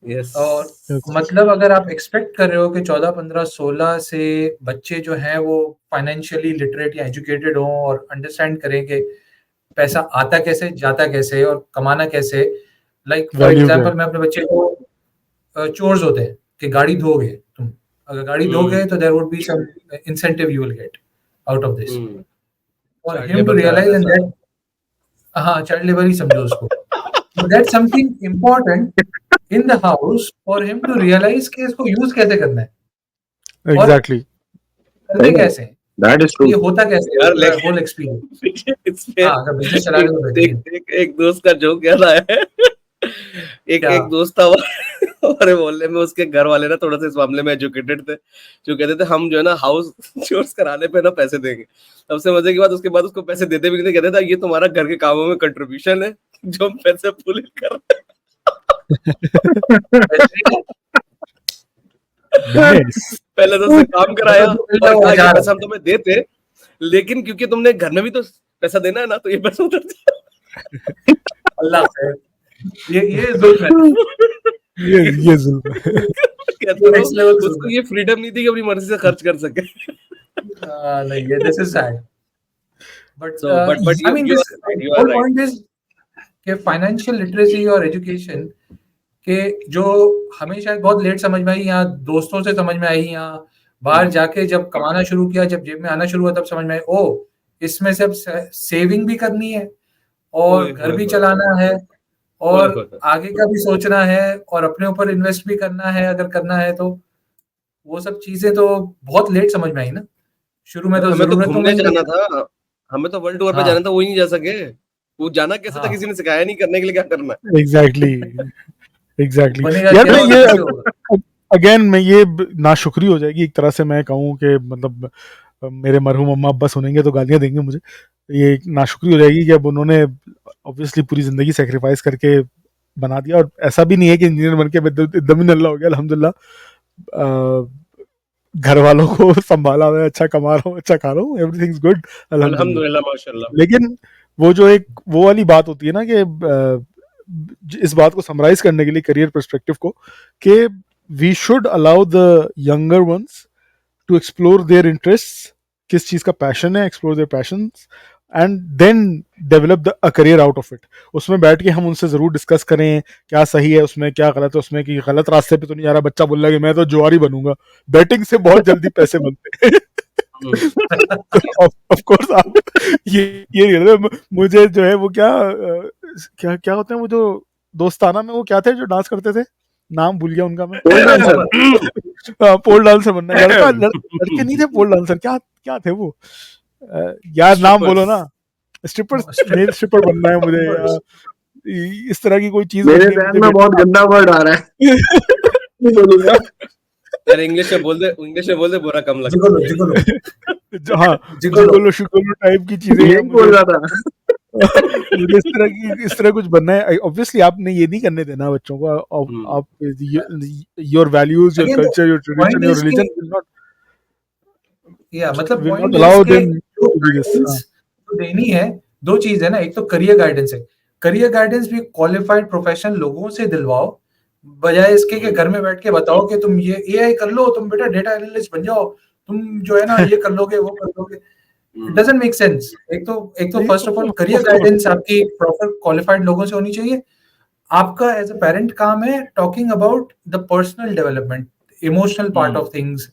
यस और मतलब अगर आप एक्सपेक्ट कर रहे हो कि 14, 15, 16 से बच्चे जो हैं वो फाइनेंशियली लिटरेट या एजुकेटेड हों और अंडरस्टैंड करें कि पैसा आता कैसे, जाता कैसे और कमाना कैसे। लाइक फॉर एग्जांपल, मैं अपने बच्चे को चोर्स होते हैं कि गाड़ी धोगे तुम, अगर गाड़ी धोगे तो there would be some incentive you will get out of this, और him to realise and that, हाँ चाइल्ड लेबर ही समझो उसको, that's something important in the house for him to realize कि इसको यूज कैसे करना है, एग्जैक्टली करते कैसे हैं, That is true. ये होता कैसे है, यार, लेकिन- होल एक्सपीरियंस। इसमें हाँ, अगर बिजनेस चला रहे हो तो एक दोस्त का जोक याद आया है। एक दोस्त था हमारे मोहल्ले में, उसके घर वाले ना थोड़ा सा इस मामले में एजुकेटेड थे, जो कहते थे हम जो है ना हाउस चोर्स कराने पे ना पैसे देंगे। सबसे मजे की बात, उसके बाद उसको पैसे देते भी नहीं, कहते थे ये तुम्हारा घर के कामों में कंट्रीब्यूशन है जो हम पैसे पुल कर रहे हैं। पहले तो उससे काम कराया और कहा ये पैसा हम तुम्हें देते, लेकिन क्योंकि तुमने घर में भी तो पैसा देना है ना, तो ये पैसा उधर अल्लाह खैर, ये जुल्म है, ये जुल्म है। कहते हो उसको ये फ्रीडम नहीं थी कि अपनी मर्जी से खर्च कर सके। नहीं, ये this is sad, but I mean this whole point is कि फाइनेंशियल लिटरेसी और एजुकेशन के जो हमें शायद बहुत लेट समझ में आई, या दोस्तों से समझ में आई, या बाहर जाके जब कमाना शुरू किया, जब जेब में आना शुरू हुआ, तब समझ में आई, ओ इसमें से अब सेविंग भी करनी है और घर भी चलाना है और आगे का भी सोचना है और अपने ऊपर इन्वेस्ट भी करना है अगर करना है तो। वो सब चीजें तो बहुत लेट समझ में आई ना। शुरू में तो हमें तो घूमने जाना था, हमें तो वर्ल्ड टूर पे जाना था, वो ही नहीं जा सके। वो जाना कैसे था, किसी ने सिखाया नहीं करने के लिए क्या करना है। एग्जैक्टली यार, मैं ये अगेन मैं ये नाशुक्री हो जाएगी एक तरह से, मैं कहूँ कि मतलब मेरे मरहूम अम्मा अब्बा सुनेंगे तो गालियां देंगे मुझे। ये नाशुक्री हो जाएगी कि अब उन्होंने ऑब्वियसली पूरी जिंदगी सेक्रीफाइस करके बना दिया, और ऐसा भी नहीं है कि इंजीनियर बन के एकदम ही नल्ला हो गया। अल्हम्दुलिल्लाह घर वालों को संभाला हुआ, अच्छा कमा रहा हूँ, अच्छा खा रहा हूँ, एवरीथिंग इज गुड अल्हम्दुलिल्लाह माशाल्लाह। लेकिन वो जो एक वो वाली बात होती है ना कि इस बात को समराइज करने के लिए करियर पर्सपेक्टिव को, कि we should allow the younger ones to explore their interests, किस चीज का पैशन है, explore their passions and then develop a career out of it. उसमें बैठ के हम उनसे जरूर डिस्कस करें क्या सही है उसमें, क्या गलत है उसमें, कि गलत रास्ते पे तो नहीं जा रहा। बच्चा बोल रहा है कि मैं तो जुआरी बनूंगा, बैटिंग से बहुत जल्दी पैसे बनते हैं। ऑफ कोर्स आप ये मुझे जो है वो क्या होते हैं वो जो दोस्ताना में वो क्या थे जो डांस करते थे, नाम भूल गया उनका मैं। पोल डांसर बनना है, लड़के नहीं थे पोल डांसर, क्या थे वो यार, नाम बोलो ना। मेल स्ट्रिपर बनना है मुझे, या इस तरह की कोई चीज। मेरे ध्यान में बहुत गंदा वर्ड आ रहा है, नहीं बोलूंगा यार। इंग्लिश में बोल दे बुरा कम लगता है। हाँ, जिगोलो शुगोलो टाइप की चीजें बोल रहा था। मुझे इस तरह कुछ बनना है। ऑब्वियसली आपने ये नहीं करने देना बच्चों को। आप your values, your Again, the culture, your point tradition, your is religion मतलब will not point allow is कि them जो to be this. गाइडेंस तो देनी है, दो चीज है ना, एक तो करियर गाइडेंस है, करियर गाइडेंस भी क्वालिफाइड प्रोफेशनल लोगों से दिलवाओ, बजाय इसके कि घर में बैठ के बताओ कि तुम ये एआई कर लो, तुम बेटा डेटा एनालिस्ट बन जाओ, तुम जो है ना ये कर लोगे, वो कर लोगे। It doesn't make sense. एक तो first of all career guidance आपकी प्रॉपर क्वालिफाइड लोगों से होनी चाहिए। आपका एज अ पेरेंट काम है talking about the personal development, emotional part of things,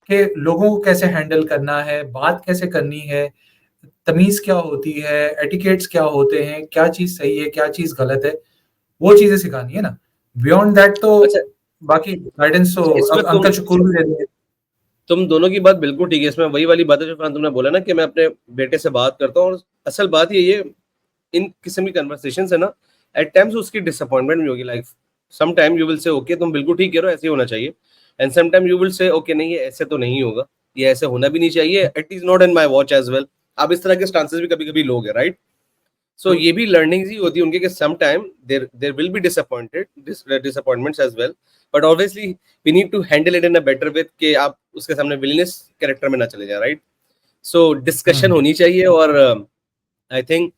कि लोगों को कैसे हैंडल करना है, बात कैसे करनी है, तमीज क्या होती है, एटिकेट्स क्या होते हैं, क्या चीज सही है, क्या चीज गलत है, वो चीजें सिखानी है ना। बियॉन्ड दैट तो अच्छा, बाकी गाइडेंस तो इसमें अंकल शुक्र भी दे देंगे। तुम दोनों की बात बिल्कुल ठीक है। इसमें वही वाली बात है जो फरहान तुमने बोला ना कि मैं अपने बेटे से बात करता हूँ, और असल बात ये इन किस्म की कन्वर्सेशन है ना, एट टाइम्स उसकी डिसअपॉइंटमेंट भी होगी। Like some time you will say okay तुम बिल्कुल ठीक कह रहे हो, ऐसे ही होना चाहिए, and some time you will say okay नहीं, ये ऐसे तो नहीं होगा, ये ऐसे होना भी नहीं चाहिए, it is not in my watch as well. आप इस तरह के स्टांसेस भी कभी कभी लोगे, राइट? सो ये भी लर्निंग्स ही होती है उनके कि some time there will be disappointments as well, but obviously we need to handle it in a better way कि आप उसके सामने विलनेस कैरेक्टर में ना चले जाए, राइट? सो डिस्कशन होनी चाहिए। और आई थिंक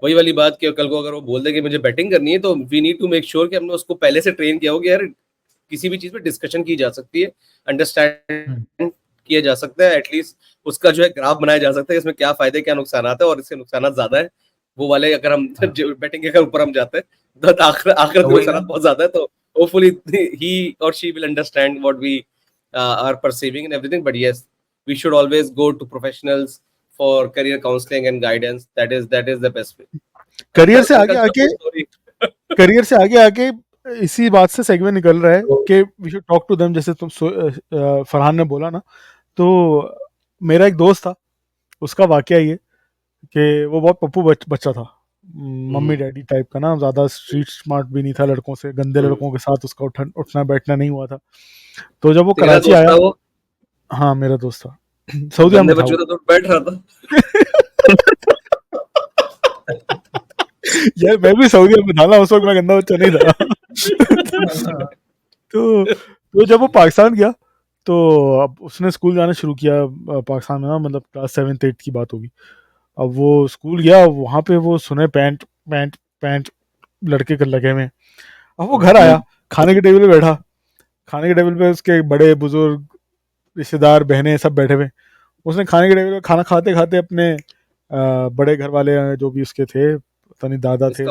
वही वाली बात कि कल को अगर वो बोल दे कि मुझे बैटिंग करनी है, तो we need to make sure कि हमने उसको पहले से ट्रेन किया हो कि यार किसी भी चीज पे डिस्कशन की जा सकती है, अंडरस्टैंड किया जा सकता है, एटलीस्ट उसका जो है ग्राफ बनाया जा सकता है इसमें क्या फायदे क्या नुकसान है, और इसके नुकसान ज्यादा है वो वाले, अगर हम बैटिंग के ऊपर हम जाते हैं तो आखिरत में नुकसान बहुत ज्यादा है। तो होपफुली ही और she will understand what we are perceiving and everything, but yes we should always go to professionals for career counselling and guidance. That is the best way. Career से आगे आके इसी बात से सेगमेंट निकल रहा है कि we should talk to them. जैसे तुम फरहान ने बोला ना, तो मेरा एक दोस्त था, उसका वाकया ये कि वो बहुत पप्पू बच्चा था, मम्मी डैडी टाइप का ना, ज्यादा स्ट्रीट स्मार्ट भी नहीं था, लड़कों से, गंदे लड़कों के साथ उसका उठना बैठना नहीं हुआ था। तो जब वो कराची आया, हाँ मेरा दोस्त था, सऊदी में था वो। बैठ रहा था यार मैं भी सऊदी में था ना उस वक्त, मैं गंदा बच्चा नहीं था। तो जब वो पाकिस्तान गया तो अब उसने स्कूल जाना शुरू किया पाकिस्तान में ना, मतलब क्लास 7th-8th की बात होगी। अब वो स्कूल गया, वहाँ पे वो सुने पैंट पैंट पैंट लड़के कर लगे हुए। अब वो घर आया, खाने के टेबल पे बैठा, खाने के टेबल पे उसके बड़े बुजुर्ग रिश्तेदार बहनें सब बैठे हुए। उसने खाने के टेबल पे खाना खाते खाते अपने बड़े घर वाले जो भी उसके थे, पता नहीं दादा थे,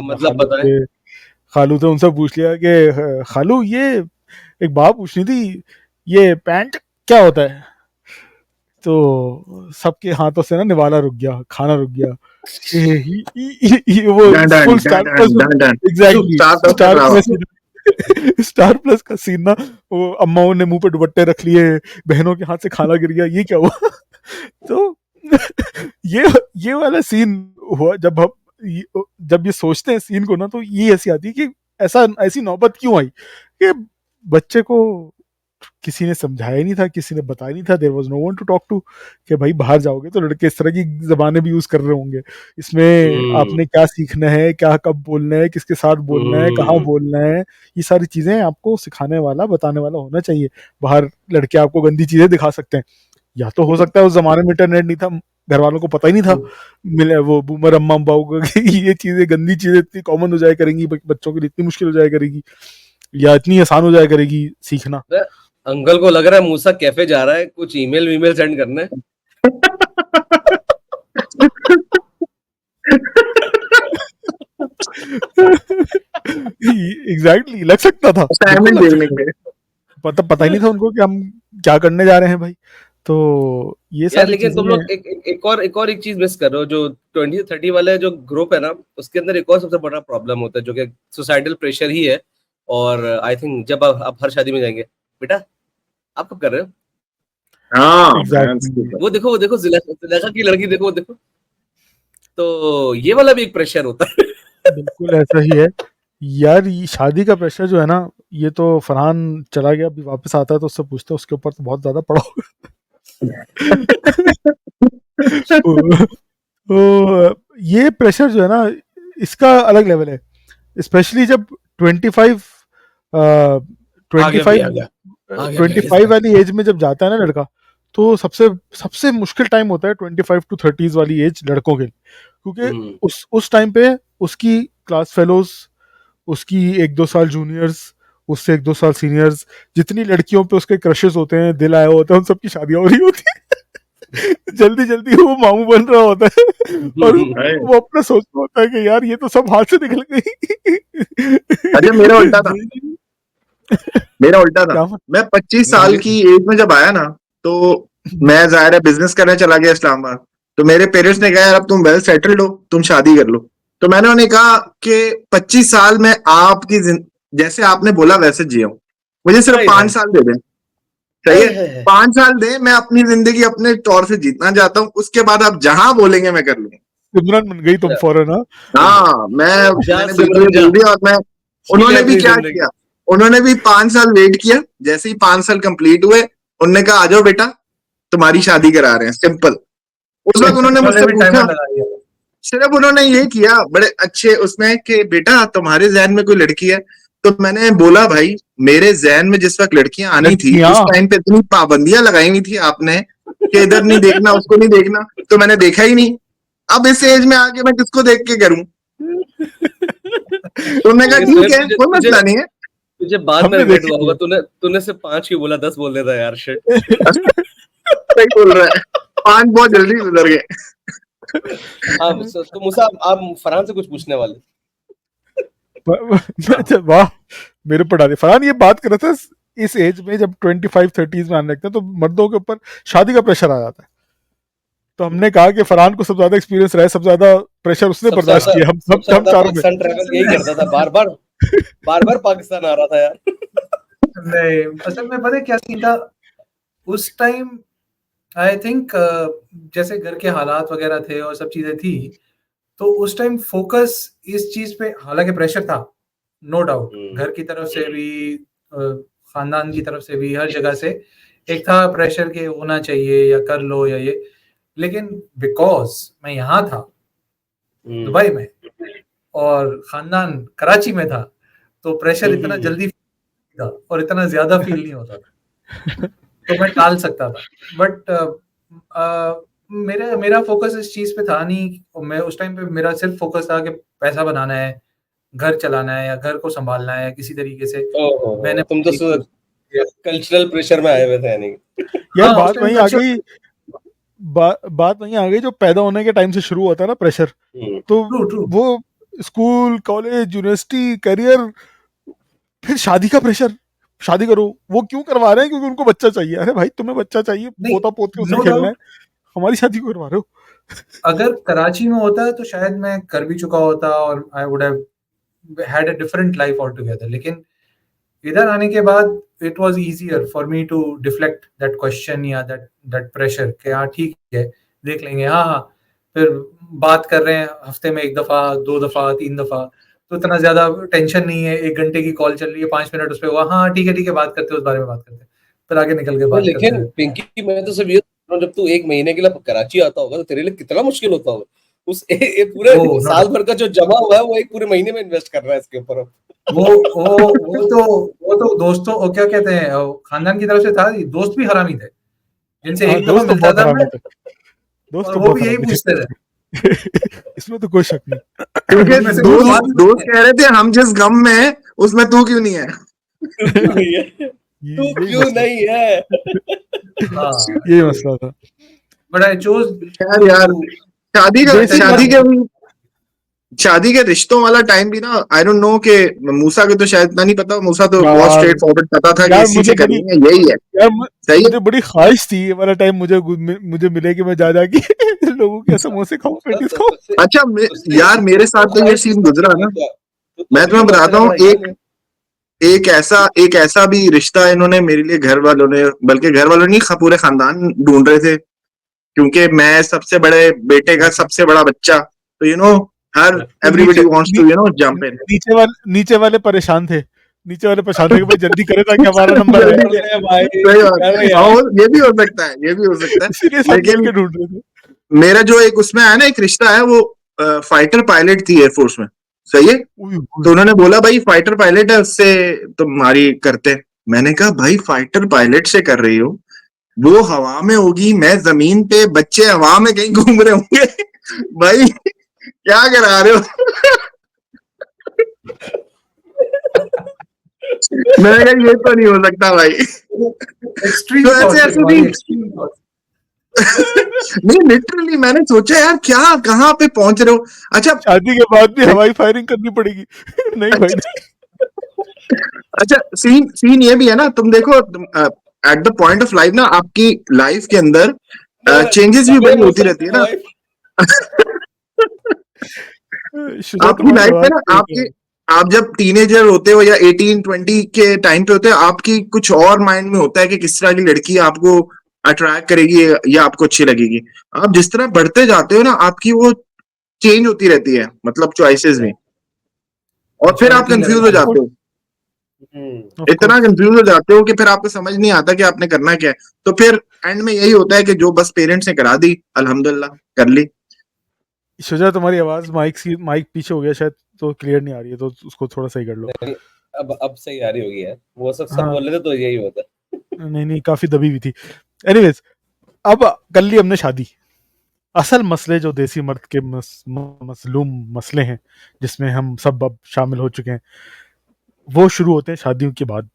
खालू थे, उनसे पूछ लिया कि खालू ये एक बात पूछनी थी, ये पैंट क्या होता है? तो सबके हाथों से ना निवाला रुक गया, खाना रुक गया। वो फुल स्टार प्लस का सीन ना, वो अम्माओं ने मुंह पे दुपट्टे रख लिए, बहनों के हाथ से खाना गिर गया, ये क्या हुआ? तो ये वाला सीन हुआ। जब ये सोचते हैं सीन को ना, तो ये ऐसी आती है कि ऐसी नौबत क्यों आई कि बच्चे को किसी ने समझाया ही नहीं था, किसी ने बताया नहीं था, there was no one to talk to कि भाई बाहर जाओगे तो लड़के इस तरह की जबानें भी यूज कर रहे होंगे, इसमें आपने क्या सीखना है, क्या कब बोलना है, किसके साथ बोलना है, कहाँ बोलना है, ये सारी चीजें आपको सिखाने वाला, बताने वाला होना चाहिए। बाहर लड़के आपको गंदी चीजें दिखा सकते हैं, या तो हो सकता है उस जमाने में इंटरनेट नहीं था, घर वालों को पता ही नहीं था, मिले वो बूमर अम्मा अब्बाओं को ये चीजें, गंदी चीजें इतनी कॉमन हो जाया करेंगी, बच्चों के लिए इतनी मुश्किल हो जाया करेगी या इतनी आसान हो जाया करेगी सीखना। अंकल को लग रहा है मूसा कैफे जा रहा है, कुछ ईमेल वीमेल सेंड करने। एग्जैक्टली लग सकता था, पता ही नहीं था उनको कि हम क्या करने जा रहे हैं भाई। तो ये सारी लेकिन तुम लोग एक और चीज मिस कर रहे हो। जो 20-30 वाले जो ग्रुप है ना, उसके अंदर एक और सबसे बड़ा प्रॉब्लम होता है जो कि सोसाइटल प्रेशर ही है। और आई थिंक जब आप हर शादी में जाएंगे, बेटा आप कब कर रहे हो? वो देखो ज़ुलेखा की लड़की देखो। तो ये वाला भी एक प्रेशर होता है। बिल्कुल ऐसा ही है यार, ये शादी का प्रेशर जो है ना, ये तो फरहान चला गया, अभी वापस आता है तो उससे पूछते हैं, उसके ऊपर तो बहुत ज्यादा पड़ा होगा। तो ये प्रेशर जो है ना, इसका अलग लेवल है, स्पेशली जब 25 आ गया 25 वाली एज में जब जाता है ना लड़का, तो सबसे सबसे मुश्किल टाइम होता है 25 to 30s वाली एज लड़कों के लिए, क्योंकि उस टाइम पे उसकी क्लास फेलोज, उसकी 1-2 साल जूनियर्स, उससे 1-2 साल सीनियर्स, जितनी लड़कियों पे उसके क्रशेस होते हैं, दिल आया होता है, उन सबकी शादियां हो रही होती है। जल्दी जल्दी वो मामू बन रहा होता है और वो अपना सोचता होता है कि यार ये तो सब हाथ से निकल गई। अच्छा मेरा उल्टा था, मेरा उल्टा था। मैं 25 साल की एज में जब आया ना, तो मैं जाहिर है बिजनेस करने चला गया इस्लामाबाद। तो मेरे पेरेंट्स ने कहा यार अब तुम वेल सेटल्ड हो, तुम शादी कर लो। तो मैंने उन्हें कहा कि 25 साल में आपकी जैसे आपने बोला वैसे जियो, मुझे सिर्फ 5 साल दे दें, सही है? 5 साल दे, मैं अपनी जिंदगी अपने तौर से जीतना चाहता हूँ, उसके बाद आप जहां बोलेंगे मैं कर लूंगा। सिमरन बन गई तुम फौरन। हाँ, मैंने बिल्कुल बोल दिया। और मैं, उन्होंने भी क्या किया, उन्होंने भी 5 साल वेट किया। जैसे ही 5 साल कंप्लीट हुए, उन्होंने कहा आ जाओ बेटा, तुम्हारी शादी करा रहे हैं, सिंपल। उस वक्त उन्होंने मुझसे पूछा, सिर्फ उन्होंने ये किया बड़े अच्छे उसमें कि बेटा तुम्हारे जहन में कोई लड़की है? तो मैंने बोला भाई मेरे जहन में जिस वक्त लड़कियां आनी थी, उस टाइम पे इतनी पाबंदियां लगाई हुई थी आपने कि इधर नहीं देखना, उसको नहीं देखना, तो मैंने देखा ही नहीं। अब इस एज में आके मैं किसको देख के करूं? तुमने कहा ठीक है, कोई मसला नहीं है। तुझे बाद में रिग्रेट हुआ होगा, तूने सिर्फ 5 क्यों बोला, 10 बोल देता यार। शिट। सही बोल रहा है, 5 बहुत जल्दी गुजर गए। तो मूसा आप फरहान से कुछ पूछने वाले? वाह, मेरे पढ़ा दे। फरहान ये बात कर रहा था, इस एज में जब 25-30s में आने लगते हैं तो मर्दों के ऊपर शादी का प्रेशर आ जाता है। तो हमने कहा कि फरहान को सबसे ज्यादा एक्सपीरियंस रहा है, सबसे ज्यादा प्रेशर उसने बर्दाश्त किया। हम चारों में ट्रैवल यही करता था, बार-बार पाकिस्तान आ रहा था यार। नहीं, असल में पता है क्या सीन था उस टाइम? आई थिंक जैसे घर के हालात वगैरह थे और सब चीजें थी, तो उस टाइम फोकस इस चीज पे, हालांकि प्रेशर था नो डाउट, घर की तरफ से भी, खानदान की तरफ से भी, हर जगह से एक था प्रेशर के होना चाहिए या कर लो या ये। लेकिन बिकॉज मैं यहाँ था दुबई में और खानदान कराची में था, तो प्रेशर इतना जल्दी था और इतना ज्यादा फील नहीं होता था, तो मैं टाल सकता था। बट मेरा फोकस इस चीज पे था नहीं। मैं उस टाइम पे मेरा सिर्फ फोकस था कि पैसा बनाना है, घर चलाना है या घर को संभालना है किसी तरीके से। मैंने तुम तो कल्चरल प्रेशर में आए हुए थे नहीं यार। बात वहीं आ गई, बात वहीं आ गई जो पैदा होने के टाइम से शुरू होता है ना प्रेशर। तो वो स्कूल, कॉलेज, यूनिवर्सिटी, करियर, फिर शादी का प्रेशर, शादी करो। वो क्यों करवा रहे हैं? क्योंकि उनको बच्चा चाहिए। अरे भाई तुम्हें बच्चा चाहिए, पोता पोती उससे खेलना है, हमारी शादी क्यों करवा रहे हो? अगर कराची में होता है तो शायद मैं कर भी चुका होता और I would have had a different life all together. लेकिन इधर आने के बाद it was easier for me to deflect that question या दैट प्रेशर कि हाँ ठीक है देख लेंगे, हाँ फिर बात कर रहे हैं हफ्ते में 1 दफा, 2 दफा, 3 दफा, तो इतना ज्यादा टेंशन नहीं है। 1 घंटे की कॉल चल रही है, 5 मिनट उस पर हुआ, हाँ ठीक है बात करते हैं, उस बारे में बात करते हैं, फिर आगे निकल के बात करते हैं। लेकिन पिंकी, मैं तो सिर्फ ये, जब तू 1 महीने के लिए कराची आता होगा तो तेरे लिए कितना मुश्किल होता होगा। उस पूरे साल भर का जो जमा हुआ है वो 1 पूरे महीने में इन्वेस्ट कर रहा है इसके ऊपर। वो तो दोस्तों, और क्या कहते हैं, खानदान की तरफ से था, दोस्त भी हरामी थे जिनसे एक दफा मिलता था मैं, दोस्त तो वो भी यही पूछते थे। इसमें तो कोई शक नहीं, क्योंकि दोस्त कह रहे थे हम जिस गम में है उसमें तू क्यों नहीं है, तू क्यों नहीं है। ये मसला था। बट आई चोज यार शादी के रिश्तों वाला टाइम भी ना, आई डोंट नो कि मूसा के तो शायद इतना नहीं पता, मूसा तो बहुत स्ट्रेट फॉरवर्ड पता था कि इसी से करनी है, यही है। यार मुझे बड़ी ख्वाहिश थी ये वाला टाइम मुझे मिले कि मैं जा जाके लोगों के समोसे खाऊं, पेटीज खाऊं। अच्छा यार मेरे साथ तो ये सीन गुजरा ना, मैं तुम्हें बताता हूँ। एक ऐसा भी रिश्ता इन्होंने मेरे लिए, घर वालों ने, बल्कि घर वालों नहीं पूरे खानदान ढूंढ रहे थे, क्योंकि मैं सबसे बड़े बेटे का सबसे बड़ा बच्चा, तो everybody wants to jump in। नीचे वाले परेशान थे कि भाई जल्दी करे ताकि हमारा नंबर है भाई। ये भी हो सकता है। लेकिन मेरा जो एक उसमें है ना एक रिश्ता है, वो फाइटर पायलट थी एयरफोर्स में, सही है। तो उन्होंने बोला भाई फाइटर पायलट है, उससे तुम्हारी करते हैं। मैंने कहा भाई फाइटर पायलट से कर रही हो, वो हवा में होगी, मैं जमीन पे, बच्चे हवा में कहीं घूम रहे होंगे भाई क्या करा रहे हो मैंने कहा ये तो नहीं हो सकता भाई। एक्सट्रीम तो ऐसे थॉट्स है ऐसे तुम्हारी, भी एक्सट्रीम थॉट्स। नहीं, लिटरली मैंने सोचा यार क्या कहाँ पे पहुंच रहे हो। अच्छा शादी के बाद भी हवाई फायरिंग करनी पड़ेगी नहीं भाई नहीं। अच्छा सीन सीन ये भी है ना, तुम देखो at the point of life ना, आपकी लाइफ के अंदर चेंजेस भी बड़ी होती रहती है ना। शुजा आपकी तुम्हारी लाइफ में आवाज ना, से आपके आप जब टीनेजर होते हो या 18-20 के टाइम पे होते हो, आपकी कुछ और माइंड में होता है कि किस तरह की लड़की आपको अट्रैक्ट करेगी या आपको अच्छी लगेगी। आप जिस तरह बढ़ते जाते हो ना, आपकी वो चेंज होती रहती है, मतलब चॉइसेस में, और फिर आप मैच्योरिटी लेवल कंफ्यूज हो चेंज। जाते हो, Of इतना course. कंफ्यूज हो जाते हो कि फिर आपको समझ नहीं आता कि आपने करना क्या है। तो फिर एंड में यही होता है कि जो बस पेरेंट्स ने करा दी, अल्हम्दुलिल्लाह कर ली। शुजा तुम्हारी आवाज माइक पीछे हो गया शायद, तो क्लियर नहीं आ रही है, तो उसको थोड़ा सही कर लो। अब सही आ रही होगी यार, वो सब हाँ बोल रहे थे तो यही होता है। नहीं काफी दबी हुई थी। एनीवेज, अब कर ली हमने शादी। असल मसले जो देसी मर्द के मसलूम मसले हैं, जिसमें हम सब अब शामिल हो चुके हैं, वो शुरू होते हैं शादियों के बाद,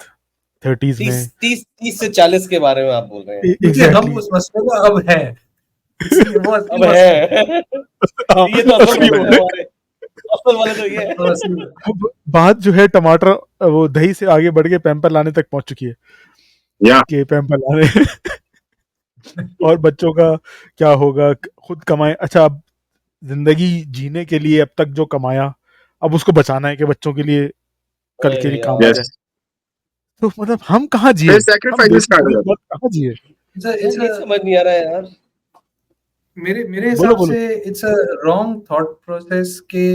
30s में। 30 से 40 के बारे में आप बोल रहे हैं। क्योंकि हम एग्जैक्टली। उस मसले में अब हैं, इसलिए वो असली अब मसला है। है ये तो असल असली मसले हो हैं गए। हमारे, असल वाले तो ये वो है। असली है। अब बात जो है टमाटर, वो दही से आगे बढ़ के पैम्पर लाने तक पहुंच चुकी है या कि पैम्पर लाने और बच्चों का क्या होगा, खुद कमाए। अच्छा, अब जिंदगी जीने के लिए अब तक जो कमाया, अब उसको बचाना है कि बच्चों के लिए कल के अरे लिए काम आ यार, जाए। यस, तो मतलब हम कहाँ जिए, फिर हम सैक्रिफाइसेस देसी स्टार्ट हो गरीब जाते मर्द कहाँ जिए। It's ये a समझ नहीं आ रहा है यार। मेरे बोलो हिसाब बोलो। से it's a wrong thought process के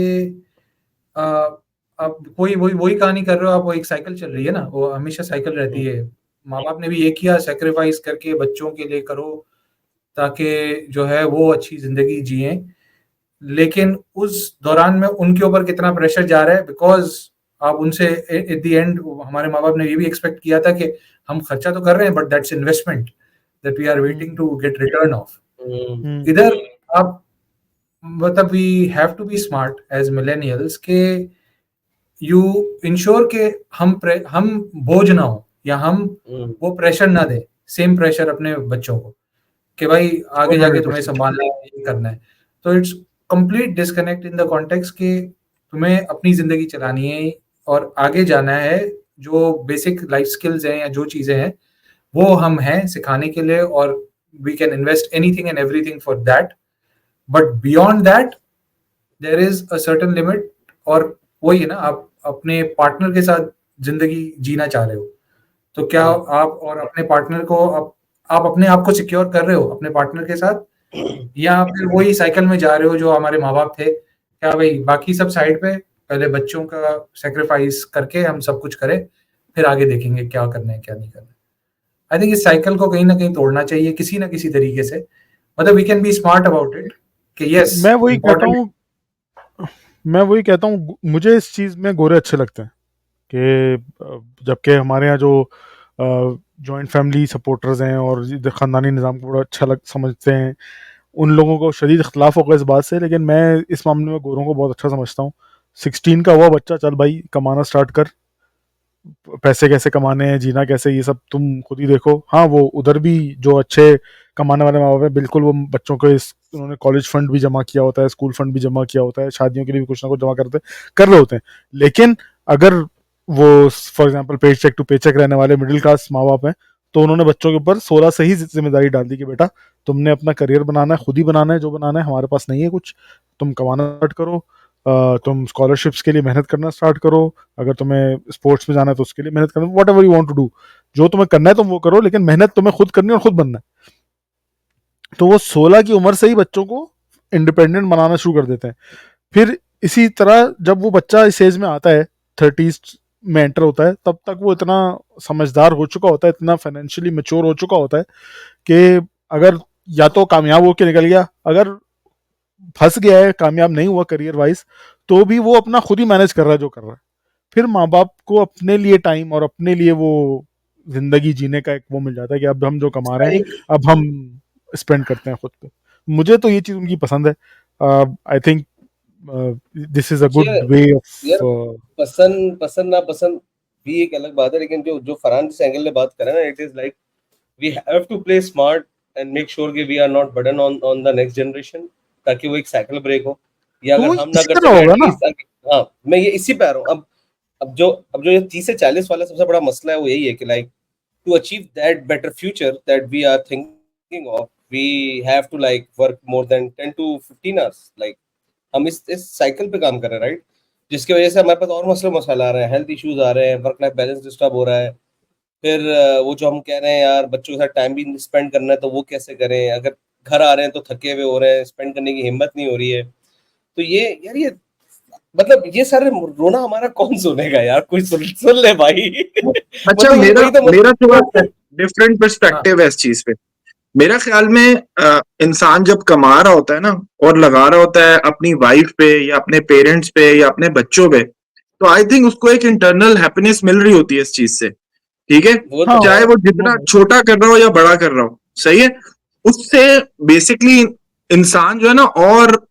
आप वही वही वही कहानी कर रहे हो आप, वो एक साइकिल चल रही है ना, वो हमेशा साइकिल रहती है। माँ बाप ने भी ये किया, सेक्रीफाइस करके बच्चों के लिए करो ताकि जो है वो अच्छी जिंदगी जिए, लेकिन उस दौरान में उनके ऊपर कितना प्रेशर जा रहा है, बिकॉज आप उनसे एट द एंड, हमारे माँ बाप ने ये भी एक्सपेक्ट किया था कि हम खर्चा तो कर रहे हैं but that's investment that we are waiting to get return of. इधर आप मतलब we have to be smart as millennials के यू इंश्योर के हम बोझ ना हो, या हम वो प्रेशर ना दें, सेम प्रेशर अपने बच्चों को कि भाई आगे जाके तुम्हें 100%। संभालना है, ये करना है। तो it's complete disconnect in the context कि तुम्हें अपनी जिंदगी चलानी है और आगे जाना है। जो बेसिक लाइफ स्किल्स हैं या जो चीजें हैं वो हम हैं सिखाने के लिए, और we can invest anything and everything for that, but beyond that there is a certain limit. और वही है ना, आप अपने पार्टनर के साथ जिंदगी जीना चाह रहे हो, तो क्या आप और अपने पार्टनर को आप अपने आप को सिक्योर कर रहे हो अपने पार्टनर के साथ, या फिर वही साइकिल में जा रहे हो जो हमारे माँ बाप थे, क्या भाई बाकी सब साइड पे, पहले बच्चों का सेक्रीफाइस करके हम सब कुछ करें, फिर आगे देखेंगे क्या करना है क्या नहीं करना है। आई थिंक इस साइकिल को कहीं ना कहीं तोड़ना चाहिए किसी ना किसी तरीके से। मतलब we can be smart about it कि यस मैं वही कहता इम्पोर्टेंट। हूँ मैं वही कहता हूँ, मुझे इस चीज़ में गोरे अच्छे लगते हैं कि जबकि हमारे यहाँ जो जॉइंट फैमिली सपोर्टर्स हैं और ख़ानदानी निज़ाम को बड़ा अच्छा समझते हैं, उन लोगों को शदीद इख्तलाफ होगा इस बात से, लेकिन मैं इस मामले में गोरों को बहुत अच्छा समझता हूँ। 16 का हुआ बच्चा, चल भाई कमाना स्टार्ट कर, पैसे कैसे कमाने हैं, जीना कैसे, ये सब तुम खुद ही देखो। हाँ, वो उधर भी जो अच्छे कमाने वाले माँ बाप हैं, बिल्कुल वो बच्चों को उन्होंने कॉलेज फंड भी जमा किया होता है, स्कूल फंड भी जमा किया होता है, शादियों के लिए भी कुछ ना कुछ जमा कर रहे होते हैं। लेकिन अगर वो फॉर एग्जाम्पल पे चेक टू पे चेक रहने वाले मिडिल क्लास माँ बाप हैं, तो उन्होंने बच्चों के ऊपर 16 से ही जिम्मेदारी डाल दी कि बेटा तुमने अपना करियर बनाना है, खुद ही बनाना है, जो बनाना है, हमारे पास नहीं है कुछ, तुम कमाना स्टार्ट करो, तुम स्कॉलरशिप्स के लिए मेहनत करना स्टार्ट करो, अगर तुम्हें स्पोर्ट्स में जाना है तो उसके लिए मेहनत करना, whatever you want to do, जो तुम्हें करना है तुम वो करो, लेकिन मेहनत तुम्हें खुद करनी है और खुद बनना है। तो वो 16 की उम्र से ही बच्चों को इंडिपेंडेंट बनाना शुरू कर देते हैं। फिर इसी तरह जब वो बच्चा इस एज में आता है, 30s में एंटर होता है, तब तक वो इतना समझदार हो चुका होता है, इतना फाइनेंशियली मेच्योर हो चुका होता है कि अगर या तो कामयाब होकर निकल गया, अगर फंस गया है, कामयाब नहीं हुआ करियर वाइज, तो भी वो अपना खुद ही मैनेज कर रहा है जो कर रहा है। फिर माँ बाप को अपने लिए टाइम और अपने लिए वो जिंदगी जीने का एक वो मिल जाता है कि अब हम जो कमा रहे हैं एक अब हम स्पेंड करते हैं खुद पे। मुझे तो ये चीज उनकी पसंद है। I think this is a good यार वे यार ऑफ। पसंद पसंद ना पसंद भी एक अलग बात है, लेकिन जो जो फरहान जिस एंगल में बात कर रहे हैं ना, it is like we have to play smart and make sure कि we are not burden on the next generation, ताकि वो एक साइकिल ब्रेक हो, या तो अगर वो हम ना इसी कर तरह सके होगा ना। एटलीस्ट। हाँ, मैं ये इसी पे आ रहा हूँ। अब जो ये 30 से 40 वाला सबसे बड़ा मसला है वो यही है कि like to achieve that better future that we are thinking of, we have to like work more than 10 to 15 hours, like हम इस साइकिल पे काम कर रहे हैं, राइट? जिसकी वजह से हमारे पास और मसले मसाला आ रहे हैं, हेल्थ इश्यूज आ रहे हैं, वर्क लाइफ बैलेंस डिस्टर्ब हो रहा है। फिर वो जो हम कह रहे हैं यार बच्चों के साथ टाइम भी स्पेंड करना है, तो वो कैसे करें? अगर घर आ रहे हैं तो थके हुए हो रहे हैं, स्पेंड करने की हिम्मत नहीं हो रही है। तो ये यार, ये मतलब ये सारे रोना हमारा कौन सुनेगा यार? कोई सुन ले भाई। अच्छा, मतलब मेरा वही तो मेरा थोड़ा मतलब। डिफरेंट हाँ पर्सपेक्टिव है इस चीज पे। मेरा ख्याल में इंसान जब कमा रहा होता है ना और लगा रहा होता है अपनी वाइफ पे या अपने पेरेंट्स पे या अपने बच्चों पे, तो आई थिंक उसको एक इंटरनल हैप्पीनेस मिल रही होती है इस चीज से। ठीक है, वो हाँ तो है। चाहे वो जितना छोटा कर रहा हो या बड़ा कर रहा हो, सही है। उससे बेसिकली इंसान जो है ना, और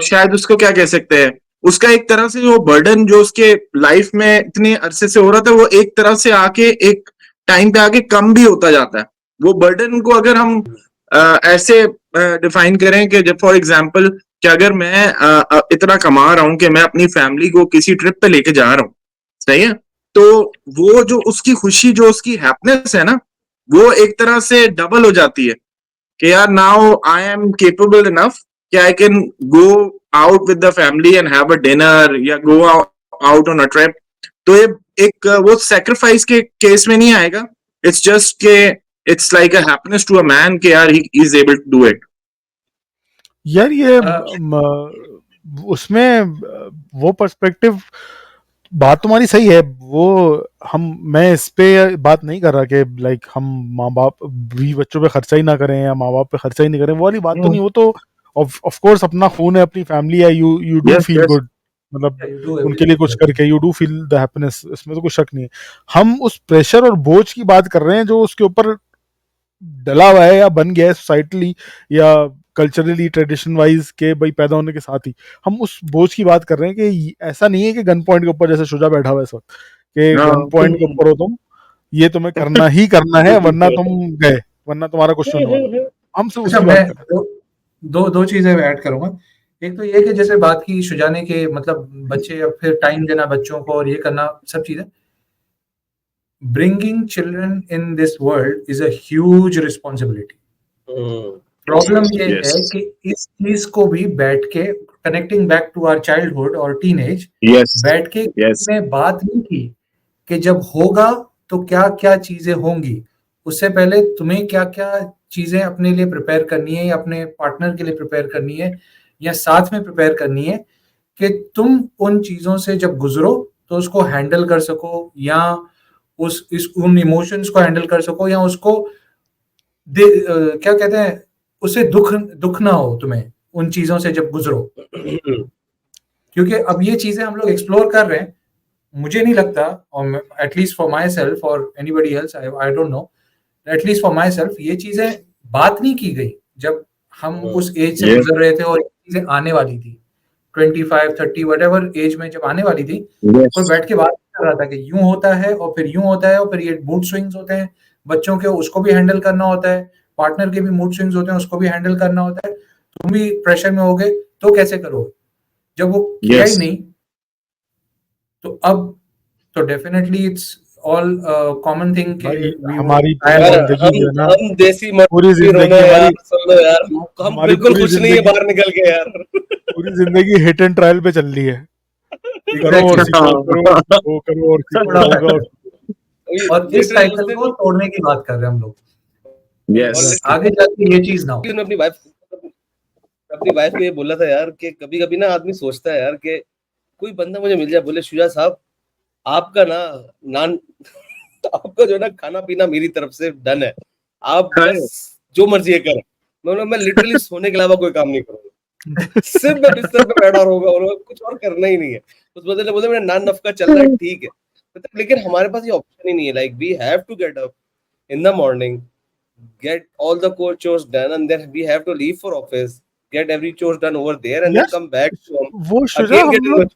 शायद उसको क्या कह सकते हैं, उसका एक तरह से जो बर्डन जो उसके लाइफ में इतने अरसे से हो रहा था, वो एक तरह से आके एक टाइम पे आके कम भी होता जाता है। वो बर्डन को अगर हम ऐसे डिफाइन करें कि जब फॉर एग्जांपल कि अगर मैं इतना कमा रहा हूं कि मैं अपनी फैमिली को किसी ट्रिप पे लेके जा रहा हूँ, सही है, तो वो जो उसकी खुशी, जो उसकी हैप्पीनेस है ना, वो एक तरह से डबल हो जाती है कि यार now I am capable enough कि I can go out with the family and have a dinner या go out on a trip. तो ये एक वो सेक्रीफाइस के केस में नहीं आएगा। इट्स जस्ट के it's like a happiness to a man कि यार he is able to do it. यार ये अ, उसमें वो पर्सपेक्टिव बात तुम्हारी सही है। वो हम मैं इस पे बात नहीं कर रहा कि लाइक हम माँ बाप भी बच्चों पे खर्चा ही ना करें या माँ बाप पे खर्चा ही नहीं करें, वो वाली बात तो नहीं। वो तो ऑफ कोर्स अपना खून है, अपनी फैमिली है, you do yes feel yes. Good, मतलब you do उनके लिए कुछ everything. करके you do feel the happiness, इसमें तो कुछ शक नहीं है। हम उस प्रेशर और बोझ की बात कर रहे हैं जो उसके ऊपर डला हुआ है या बन गया है सोसाइटली या कल्चरली ट्रेडिशन वाइज के भाई पैदा होने के साथ ही। हम उस बोझ की बात कर रहे हैं कि ऐसा नहीं है कि गन पॉइंट के ऊपर जैसे शुजा बैठा हुआ है इस वक्त कि गन पॉइंट के ऊपर हो तुम, ये तुम्हें करना ही करना है वरना तुम गए, वरना तुम्हारा कुछ नहीं होने वाला। हम सिर्फ अच्छा, उसकी मैं बात कर रहे दो दो दो चीजें ऐड करूंगा। एक तो ये कि जैसे बात की शुजाने के, मतलब बच्चे, अब फिर टाइम देना बच्चों को और ये करना सब चीजें। Bringing children in this world is a huge responsibility. Problem ये यस है कि इस चीज को भी बैठ के, connecting back to our childhood और टीनेज, यस बैठ के यस में बात नहीं की कि जब होगा तो क्या क्या चीजें होंगी। उससे पहले तुम्हें क्या क्या चीजें अपने लिए प्रिपेयर करनी है या अपने पार्टनर के लिए प्रिपेयर करनी है या साथ में प्रिपेयर करनी है कि तुम उन चीजों से जब गुजरो तो उसको हैंडल कर सको, या उन इमोशंस को हैंडल कर सको, या उसको क्या कहते हैं, उससे दुख दुख ना हो तुम्हें उन चीजों से जब गुजरो। क्योंकि अब ये चीजें हम लोग एक्सप्लोर कर रहे हैं। मुझे नहीं लगता, और एटलीस्ट फॉर माई सेल्फ और anybody else, I don't know, at least for my self ये चीजें बात नहीं की गई जब हम उस एज से यस गुजर रहे थे और ये चीजें आने वाली थी 25 30 वट एवर एज में जब आने वाली थी। कोई यस बैठ के बात कर रहा था कि यूं होता है और फिर यूं होता है और फिर ये मूड स्विंग्स होते हैं बच्चों के, उसको भी हैंडल करना होता है, पार्टनर के भी मूड स्विंग्स होते हैं, उसको भी हैंडल करना होता है, तुम भी प्रेशर में होगे तो कैसे करोगे? जब वो किया ही यस। नहीं, तो अब तो definitely it's all common thing के भाई वी वुड हमारी पूरी हायर। यार जिंदगी जो है ना, हम देसी मर्द पूरी भी रोने जिंदगी यार, हमारी सुन लो यार, हम हमारी बिल्कुल पूरी खुश नहीं है जिंदगी बाहर निकल के यार। पूरी जिंदगी हिट एंड ट्रायल पे चल रही है कि करो और एग्जैक्टली, सीखो, करो वो करो और सीखो, थोड़ा सा होगा और और इस लिटरली उस साइकिल को दिन, तोड़ने की बात कर रहे हैं हम लोग और कि यस आगे जाके ये चीज ना हो। लिटरली अपनी वाइफ को ये बोला था यार कि कभी कभी ना आदमी सोचता है यार कि कोई बंदा मुझे मिल जाए, बोले शुजा साहब आपका ना नान आपका जो है ना खाना पीना मेरी तरफ से डन है, आप बस जो मर्जी करें, मैं लिटरली सोने के अलावा कोई काम नहीं करूंगा, सिर्फ मैं बिस्तर पे बैठा रहूंगा और कुछ और करना ही नहीं है। उस बदले में बोलते मेरा नान नफका चल रहा है, ठीक है, मतलब लेकिन हमारे पास ये ऑप्शन ही नहीं है। Like we have to get up in the morning, get all the core chores done, and then we have to leave for office, get every chores done over there, and then yes come back to home, वो Shuja again हम get लोग in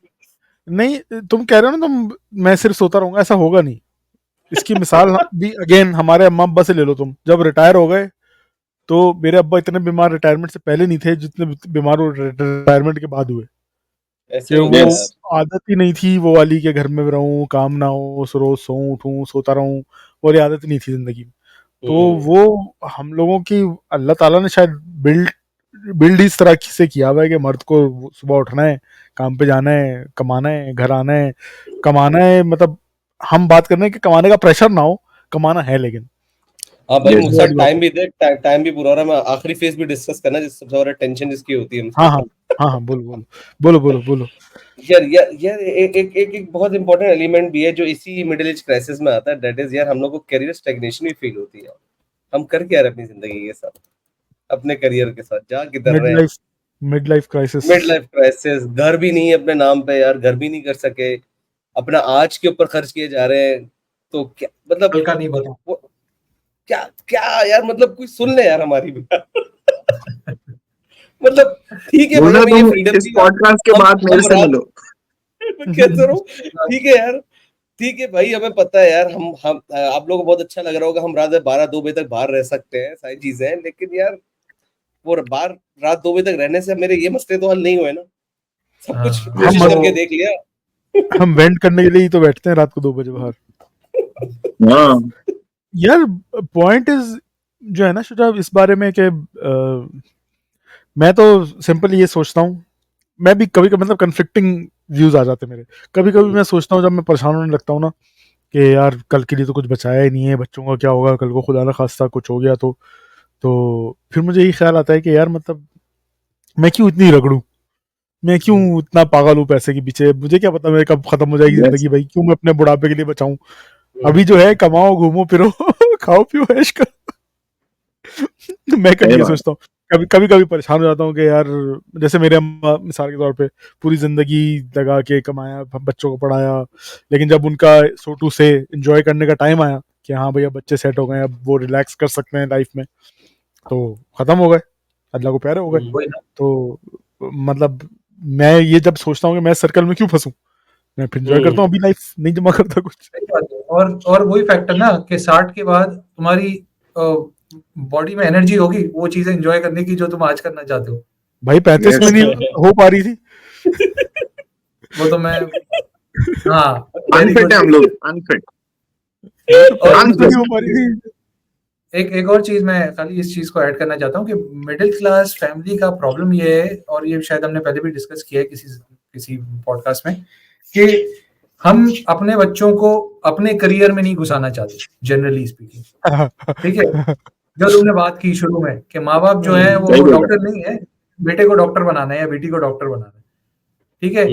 नहीं, तुम कह रहे हो ना तुम मैं सिर्फ सोता रहूंगा, ऐसा होगा नहीं। इसकी मिसाल भी अगेन हमारे अम्मा अब्बा से ले लो तुम, जब रिटायर हो गए तो मेरे अब्बा इतने बीमार रिटायरमेंट से पहले नहीं थे जितने बीमार वो रिटायरमेंट के बाद हुए। ऐसे कि ही वो होता है Yes. यार। आदत ही नहीं थी वो वाली कि घर में रहूं, काम ना हो, रोज सोऊं उठूं सोता रहूं, वो वाली आदत नहीं थी जिंदगी में। तो वो हम लोगों की अल्लाह ताला ने शायद बिल्ड बिल्ड इस तरह से किया हुआ है कि मर्द को सुबह उठना है, काम पे जाना है, कमाना है, घर आना है, कमाना है। मतलब हम बात कर रहे हैं कि कमाने का प्रेशर ना हो, कमाना है लेकिन हाँ भाई, Yes. मुझसे वो वाली बात टाइम है। भी दे, टाइम भी पूरा हो रहा है। मैं आखिरी फेज भी डिस्कस करना है, जिससे सबसे ज्यादा टेंशन जिसकी होती है हाँ मुझे। हाँ हाँ हाँ, बोलो बोलो बोलो बोलो बोलो। यार एक बहुत इंपॉर्टेंट एलिमेंट भी है जो इसी मिडिल एज क्राइसिस में आता है, दैट इज यार हम लोग को करियर स्टैग्नेशन भी फील होती है। हम कर क्या रहे अपनी जिंदगी के साथ, अपने करियर के साथ जा किधर मिड रहे हैं। Life mid life crisis. Mid life crisis, घर भी नहीं है अपने नाम पे यार, घर भी नहीं कर सके, अपना आज के ऊपर खर्च किए जा रहे हैं। तो क्या मतलब कल का नहीं पता। वो क्या क्या यार, मतलब कोई सुन ले यार हमारी भी। मतलब ठीक है भाई, बोलना हमें ये तुम फ्रीडम इस दी, पॉडकास्ट के बाद मेरे हम से रात मिलो। मैं कहता हूँ ठीक है यार, ठीक है भाई, हमें पता है यार, हम आप लोगों को बहुत अच्छा लग रहा होगा, हम रात 12-2 बजे तक बाहर रह सकते हैं, सारी चीजें हैं, लेकिन यार वो बाहर रात 2 बजे तक रहने से मेरे ये मसले तो हल नहीं हुए ना। सब कुछ हाँ, कोशिश हम करके देख लिया। हम वेंट करने के लिए ही तो बैठते हैं रात को 2 बजे बाहर। हाँ, यार पॉइंट इज जो है ना शुजाब इस बारे में कि मैं तो सिंपल ये सोचता हूँ, मैं भी कभी कभी मतलब कन्फ्लिक्टिंग व्यूज आ जाते हैं मेरे। कभी कभी मैं सोचता हूँ जब मैं परेशान होने लगता हूँ ना कि यार कल के लिए तो कुछ बचाया ही नहीं है, बच्चों का क्या होगा कल को, खुदा ना खास्ता कुछ हो गया तो फिर मुझे यही ख्याल आता है कि यार मतलब मैं क्यों इतनी रगड़ूं, मैं क्यों इतना पागल हूँ पैसे के पीछे, मुझे क्या पता मेरे कब खत्म हो जाएगी yes. जिंदगी भाई, क्यों मैं अपने बुढ़ापे के लिए बचाऊं। हम्म, अभी जो है कमाओ घूमो फिरो खाओ पियो ऐश करो। मैं कभी सही ये बात। सोचता हूँ, कभी कभी कभी परेशान हो जाता हूँ कि यार जैसे मेरे अम्मा मिसाल के तौर पे पूरी जिंदगी लगा के कमाया, बच्चों को पढ़ाया, लेकिन जब उनका सो टू से एंजॉय करने का टाइम आया कि हाँ भैया बच्चे सेट हो गए, अब वो रिलैक्स कर सकते हैं लाइफ में, तो खत्म हो गए, अल्लाह को प्यारे हो गए। वही ना। तो मतलब मैं ये जब सोचता हूँ कि मैं सर्कल में क्यों फंसूं, मैं फिर एंजॉय करता हूँ, अभी लाइफ नहीं जमा करता कुछ। सही बात है। और वही फैक्टर ना कि 60 के बाद तुम्हारी बॉडी में एनर्जी होगी वो चीजें एंजॉय करने की जो तुम आज करना चाहते हो। भाई 35 में Yes. नहीं हो पा रही थी। वो तो मैं हाँ वेरी अनफिट गुड। है हम लोग, अनफिट। वो तो और 35 में नहीं अनफिट। हो पा रही थी। एक और चीज मैं खाली इस चीज को ऐड करना चाहता हूँ कि मिडिल क्लास फैमिली का प्रॉब्लम ये है, और ये शायद हमने पहले भी डिस्कस किया है किसी पॉडकास्ट में, कि हम अपने बच्चों को अपने करियर में नहीं घुसाना चाहते जनरली स्पीकिंग। ठीक है, जो तुमने बात की शुरू में कि माँ बाप जो है सही वो बोल डॉक्टर नहीं है, बेटे को डॉक्टर बनाना है या बेटी को डॉक्टर बनाना है। ठीक है,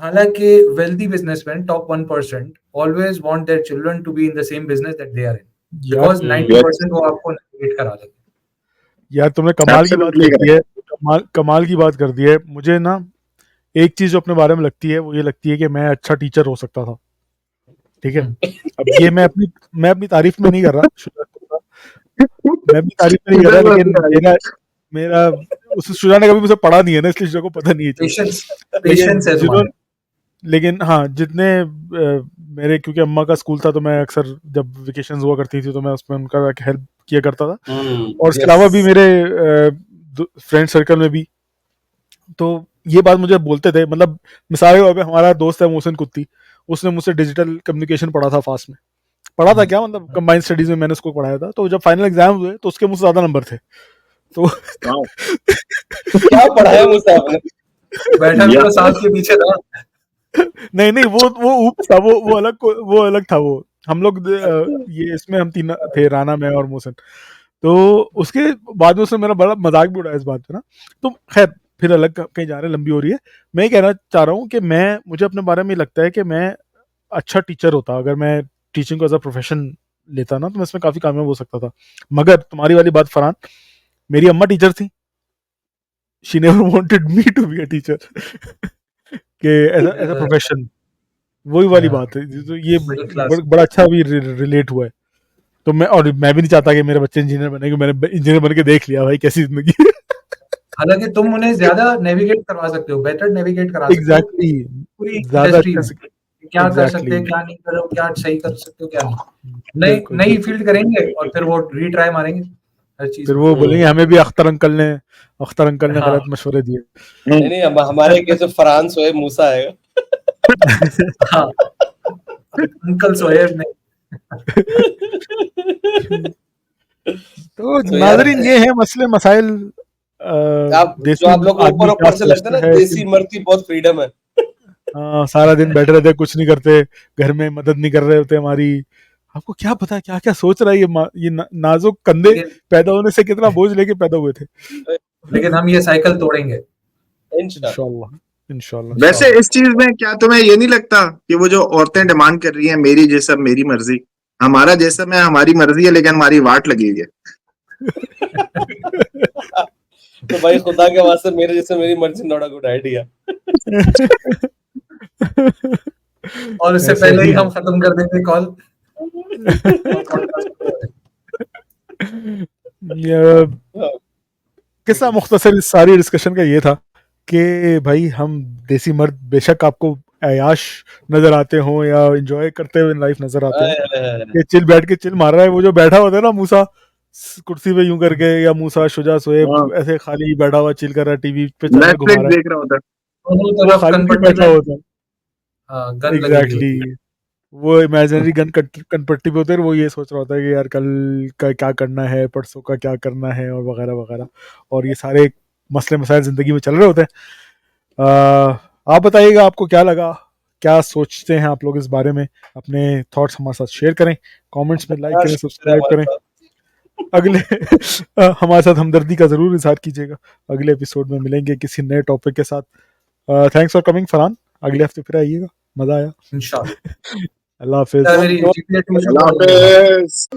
हालांकि wealthy businessmen, top 1%, always want their children to be in the same business that they are in, यार because 90% वो आपको navigate करा देंगे। यार तुमने कमाल की बात Absolutely कर दी correct. है, कमाल की बात कर दी है। मुझे ना एक चीज जो अपने बारे में लगती है वो ये लगती है कि मैं अच्छा टीचर हो सकता था। ठीक है, अब ये मैं अपनी तारीफ में नहीं कर रहा, मैं अपनी तारीफ में नहीं कर रहा, लेकिन मेरा मेरा उस शुजा ने कभी मुझे पढ़ा नहीं है ना, इसलिए शुजा को पता नहीं है चीज। पेशेंस लेकिन है तुम्हारे। लेकिन हाँ जितने मेरे क्योंकि अम्मा का स्कूल था तो मैं अक्सर जब वेकेशंस हुआ करती थी तो मैं उसमें उनका हेल्प किया करता था, और उसके अलावा भी मेरे फ्रेंड सर्कल में भी तो ये बात मुझे बोलते थे। मतलब मिसाल के तौर पे हमारा दोस्त है मोहसिन कुत्ती, उसने मुझसे डिजिटल कम्युनिकेशन पढ़ा था फास्ट में, पढ़ा था क्या मतलब कंबाइंड स्टडीज में मैंने उसको पढ़ाया था। तो जब फाइनल एग्जाम हुए तो उसके मुझसे ज्यादा नंबर थे। तो Wow. क्या पढ़ाया मुझसे आपने? बैठा भी तो साथ के पीछे था। नहीं नहीं वो ऊप था, वो अलग था। वो हम लोग ये इसमें हम तीन थे, राना मैं और मोहसिन। तो उसके बाद में उसने मेरा बड़ा मजाक भी उड़ाया इस बात पे ना। तो खैर फिर अलग कहीं जा रहे हैं, लंबी हो रही है। मैं ये कहना चाह रहा हूँ कि मुझे अपने बारे में लगता है कि मैं अच्छा टीचर होता, अगर मैं टीचिंग को एज अ प्रोफेशन लेता ना तो मैं इसमें काफी कामयाब हो सकता था। मगर तुम्हारी वाली बात फरहान मेरी अम्मा टीचर थी, she never wanted me to be a teacher कि एज अ प्रोफेशन। वही वाली हाँ, बात है, तो ये मिडिल क्लास। बड़ा अच्छा भी रिलेट हुआ है। तो मैं भी नहीं चाहता कि मेरे बच्चे इंजीनियर बने, मैंने इंजीनियर बन के देख लिया भाई कैसी जिंदगी है। हालांकि तुम उन्हें ज्यादा नेविगेट करवा सकते हो, बेटर नेविगेट करा सकते हो एग्जैक्टली, पूरी ज्यादा इंडस्ट्री अच्छे में, से। क्या कर सकते एग्जैक्टली, हैं, क्या नहीं करो, क्या सही कर सकते हो, क्या नहीं। नई बिल्कुल नई बिल्कुल। फील्ड करेंगे और फिर वो रीट्राई मारेंगे हर चीज फिर में। वो बोलेंगे हमें भी अख्तर अंकल ने हाँ, गलत मशवरे दिए। नहीं नहीं, हमारे केस में फरहान सोएब मूसा आएगा। हाँ, अंकल सोहेब ने। तो तो यार नाजरीन ये है मसले मसाइल। आप जो देसी आप लोग को आदमी ऊपर क्या ऊपर से लगता है सोचता ना, है देसी मर्द की बहुत फ्रीडम है। सारा दिन बैठे रहते, कुछ नहीं करते, घर में मदद नहीं कर रहे होते हमारी। आपको क्या पता क्या क्या सोच रहा है ये नाजुक कंधे लेकिन पैदा होने से कितना बोझ लेके पैदा हुए थे। लेकिन हम ये साइकिल तोड़ेंगे। इंशाल्लाह। इंशाल्लाह, इंशाल्लाह। वैसे इस चीज में क्या तुम्हें ये नहीं लगता कि वो जो औरतें डिमांड कर रही हैं मेरी जिस्म मेरी मर्जी, हमारा जिस्म है हमारी मर्जी है लेकिन हमारी वाट लगी हुई है। तो भाई खुदा के वास्ते मेरे जैसे मेरी मर्जी, नॉट अ गुड आइडिया। और उससे ऐसे पहले ही ही हम खत्म कर देंगे कॉल। ये किस्सा मुख्तसर इस सारी डिस्कशन का ये था कि भाई हम देसी मर्द बेशक आपको अयाश नजर आते हो या एंजॉय करते हुए लाइफ नजर आते हो, ये चिल बैठ के चिल मार रहा है, वो जो बैठा होता है ना मूसा कुर्सी पे यूं करके, या मूसा शुजा हाँ, सोएब ऐसे खाली बैठा हुआ चिल कर रहा है, टीवी पे चैनल घुमा नेटफ्लिक्स रहा है, देख रहा होता है। दोनों वो तरफ खाली भी कनपट्टी बैठा में होता है। गन लगी हुई एग्जैक्टली, होती है। वो इमेजिनरी गन कनपट्टी पे होते हैं, वो ये सोच रहा होता है कि यार कल का क्या करना है, परसों का क्या करना है, और वगैरह वगैरह। और ये सारे मसले मसाइल जिंदगी में चल रहे होते हैं। आप बताइएगा आपको क्या लगा, क्या सोचते हैं आप लोग इस बारे में, अपने थॉट्स हमारे साथ शेयर करें, कमेंट्स में लाइक करें, सब्सक्राइब करें। अगले हमारे साथ हमदर्दी का जरूर इजहार कीजिएगा। अगले एपिसोड में मिलेंगे किसी नए टॉपिक के साथ। थैंक्स फॉर कमिंग फरहान, अगले हफ्ते फिर आइएगा, मजा आया। इंशाल्लाह। अल्लाह हाफिज। मेरी GTA 2 शुरू अल्लाह हो गई है। हाफिज।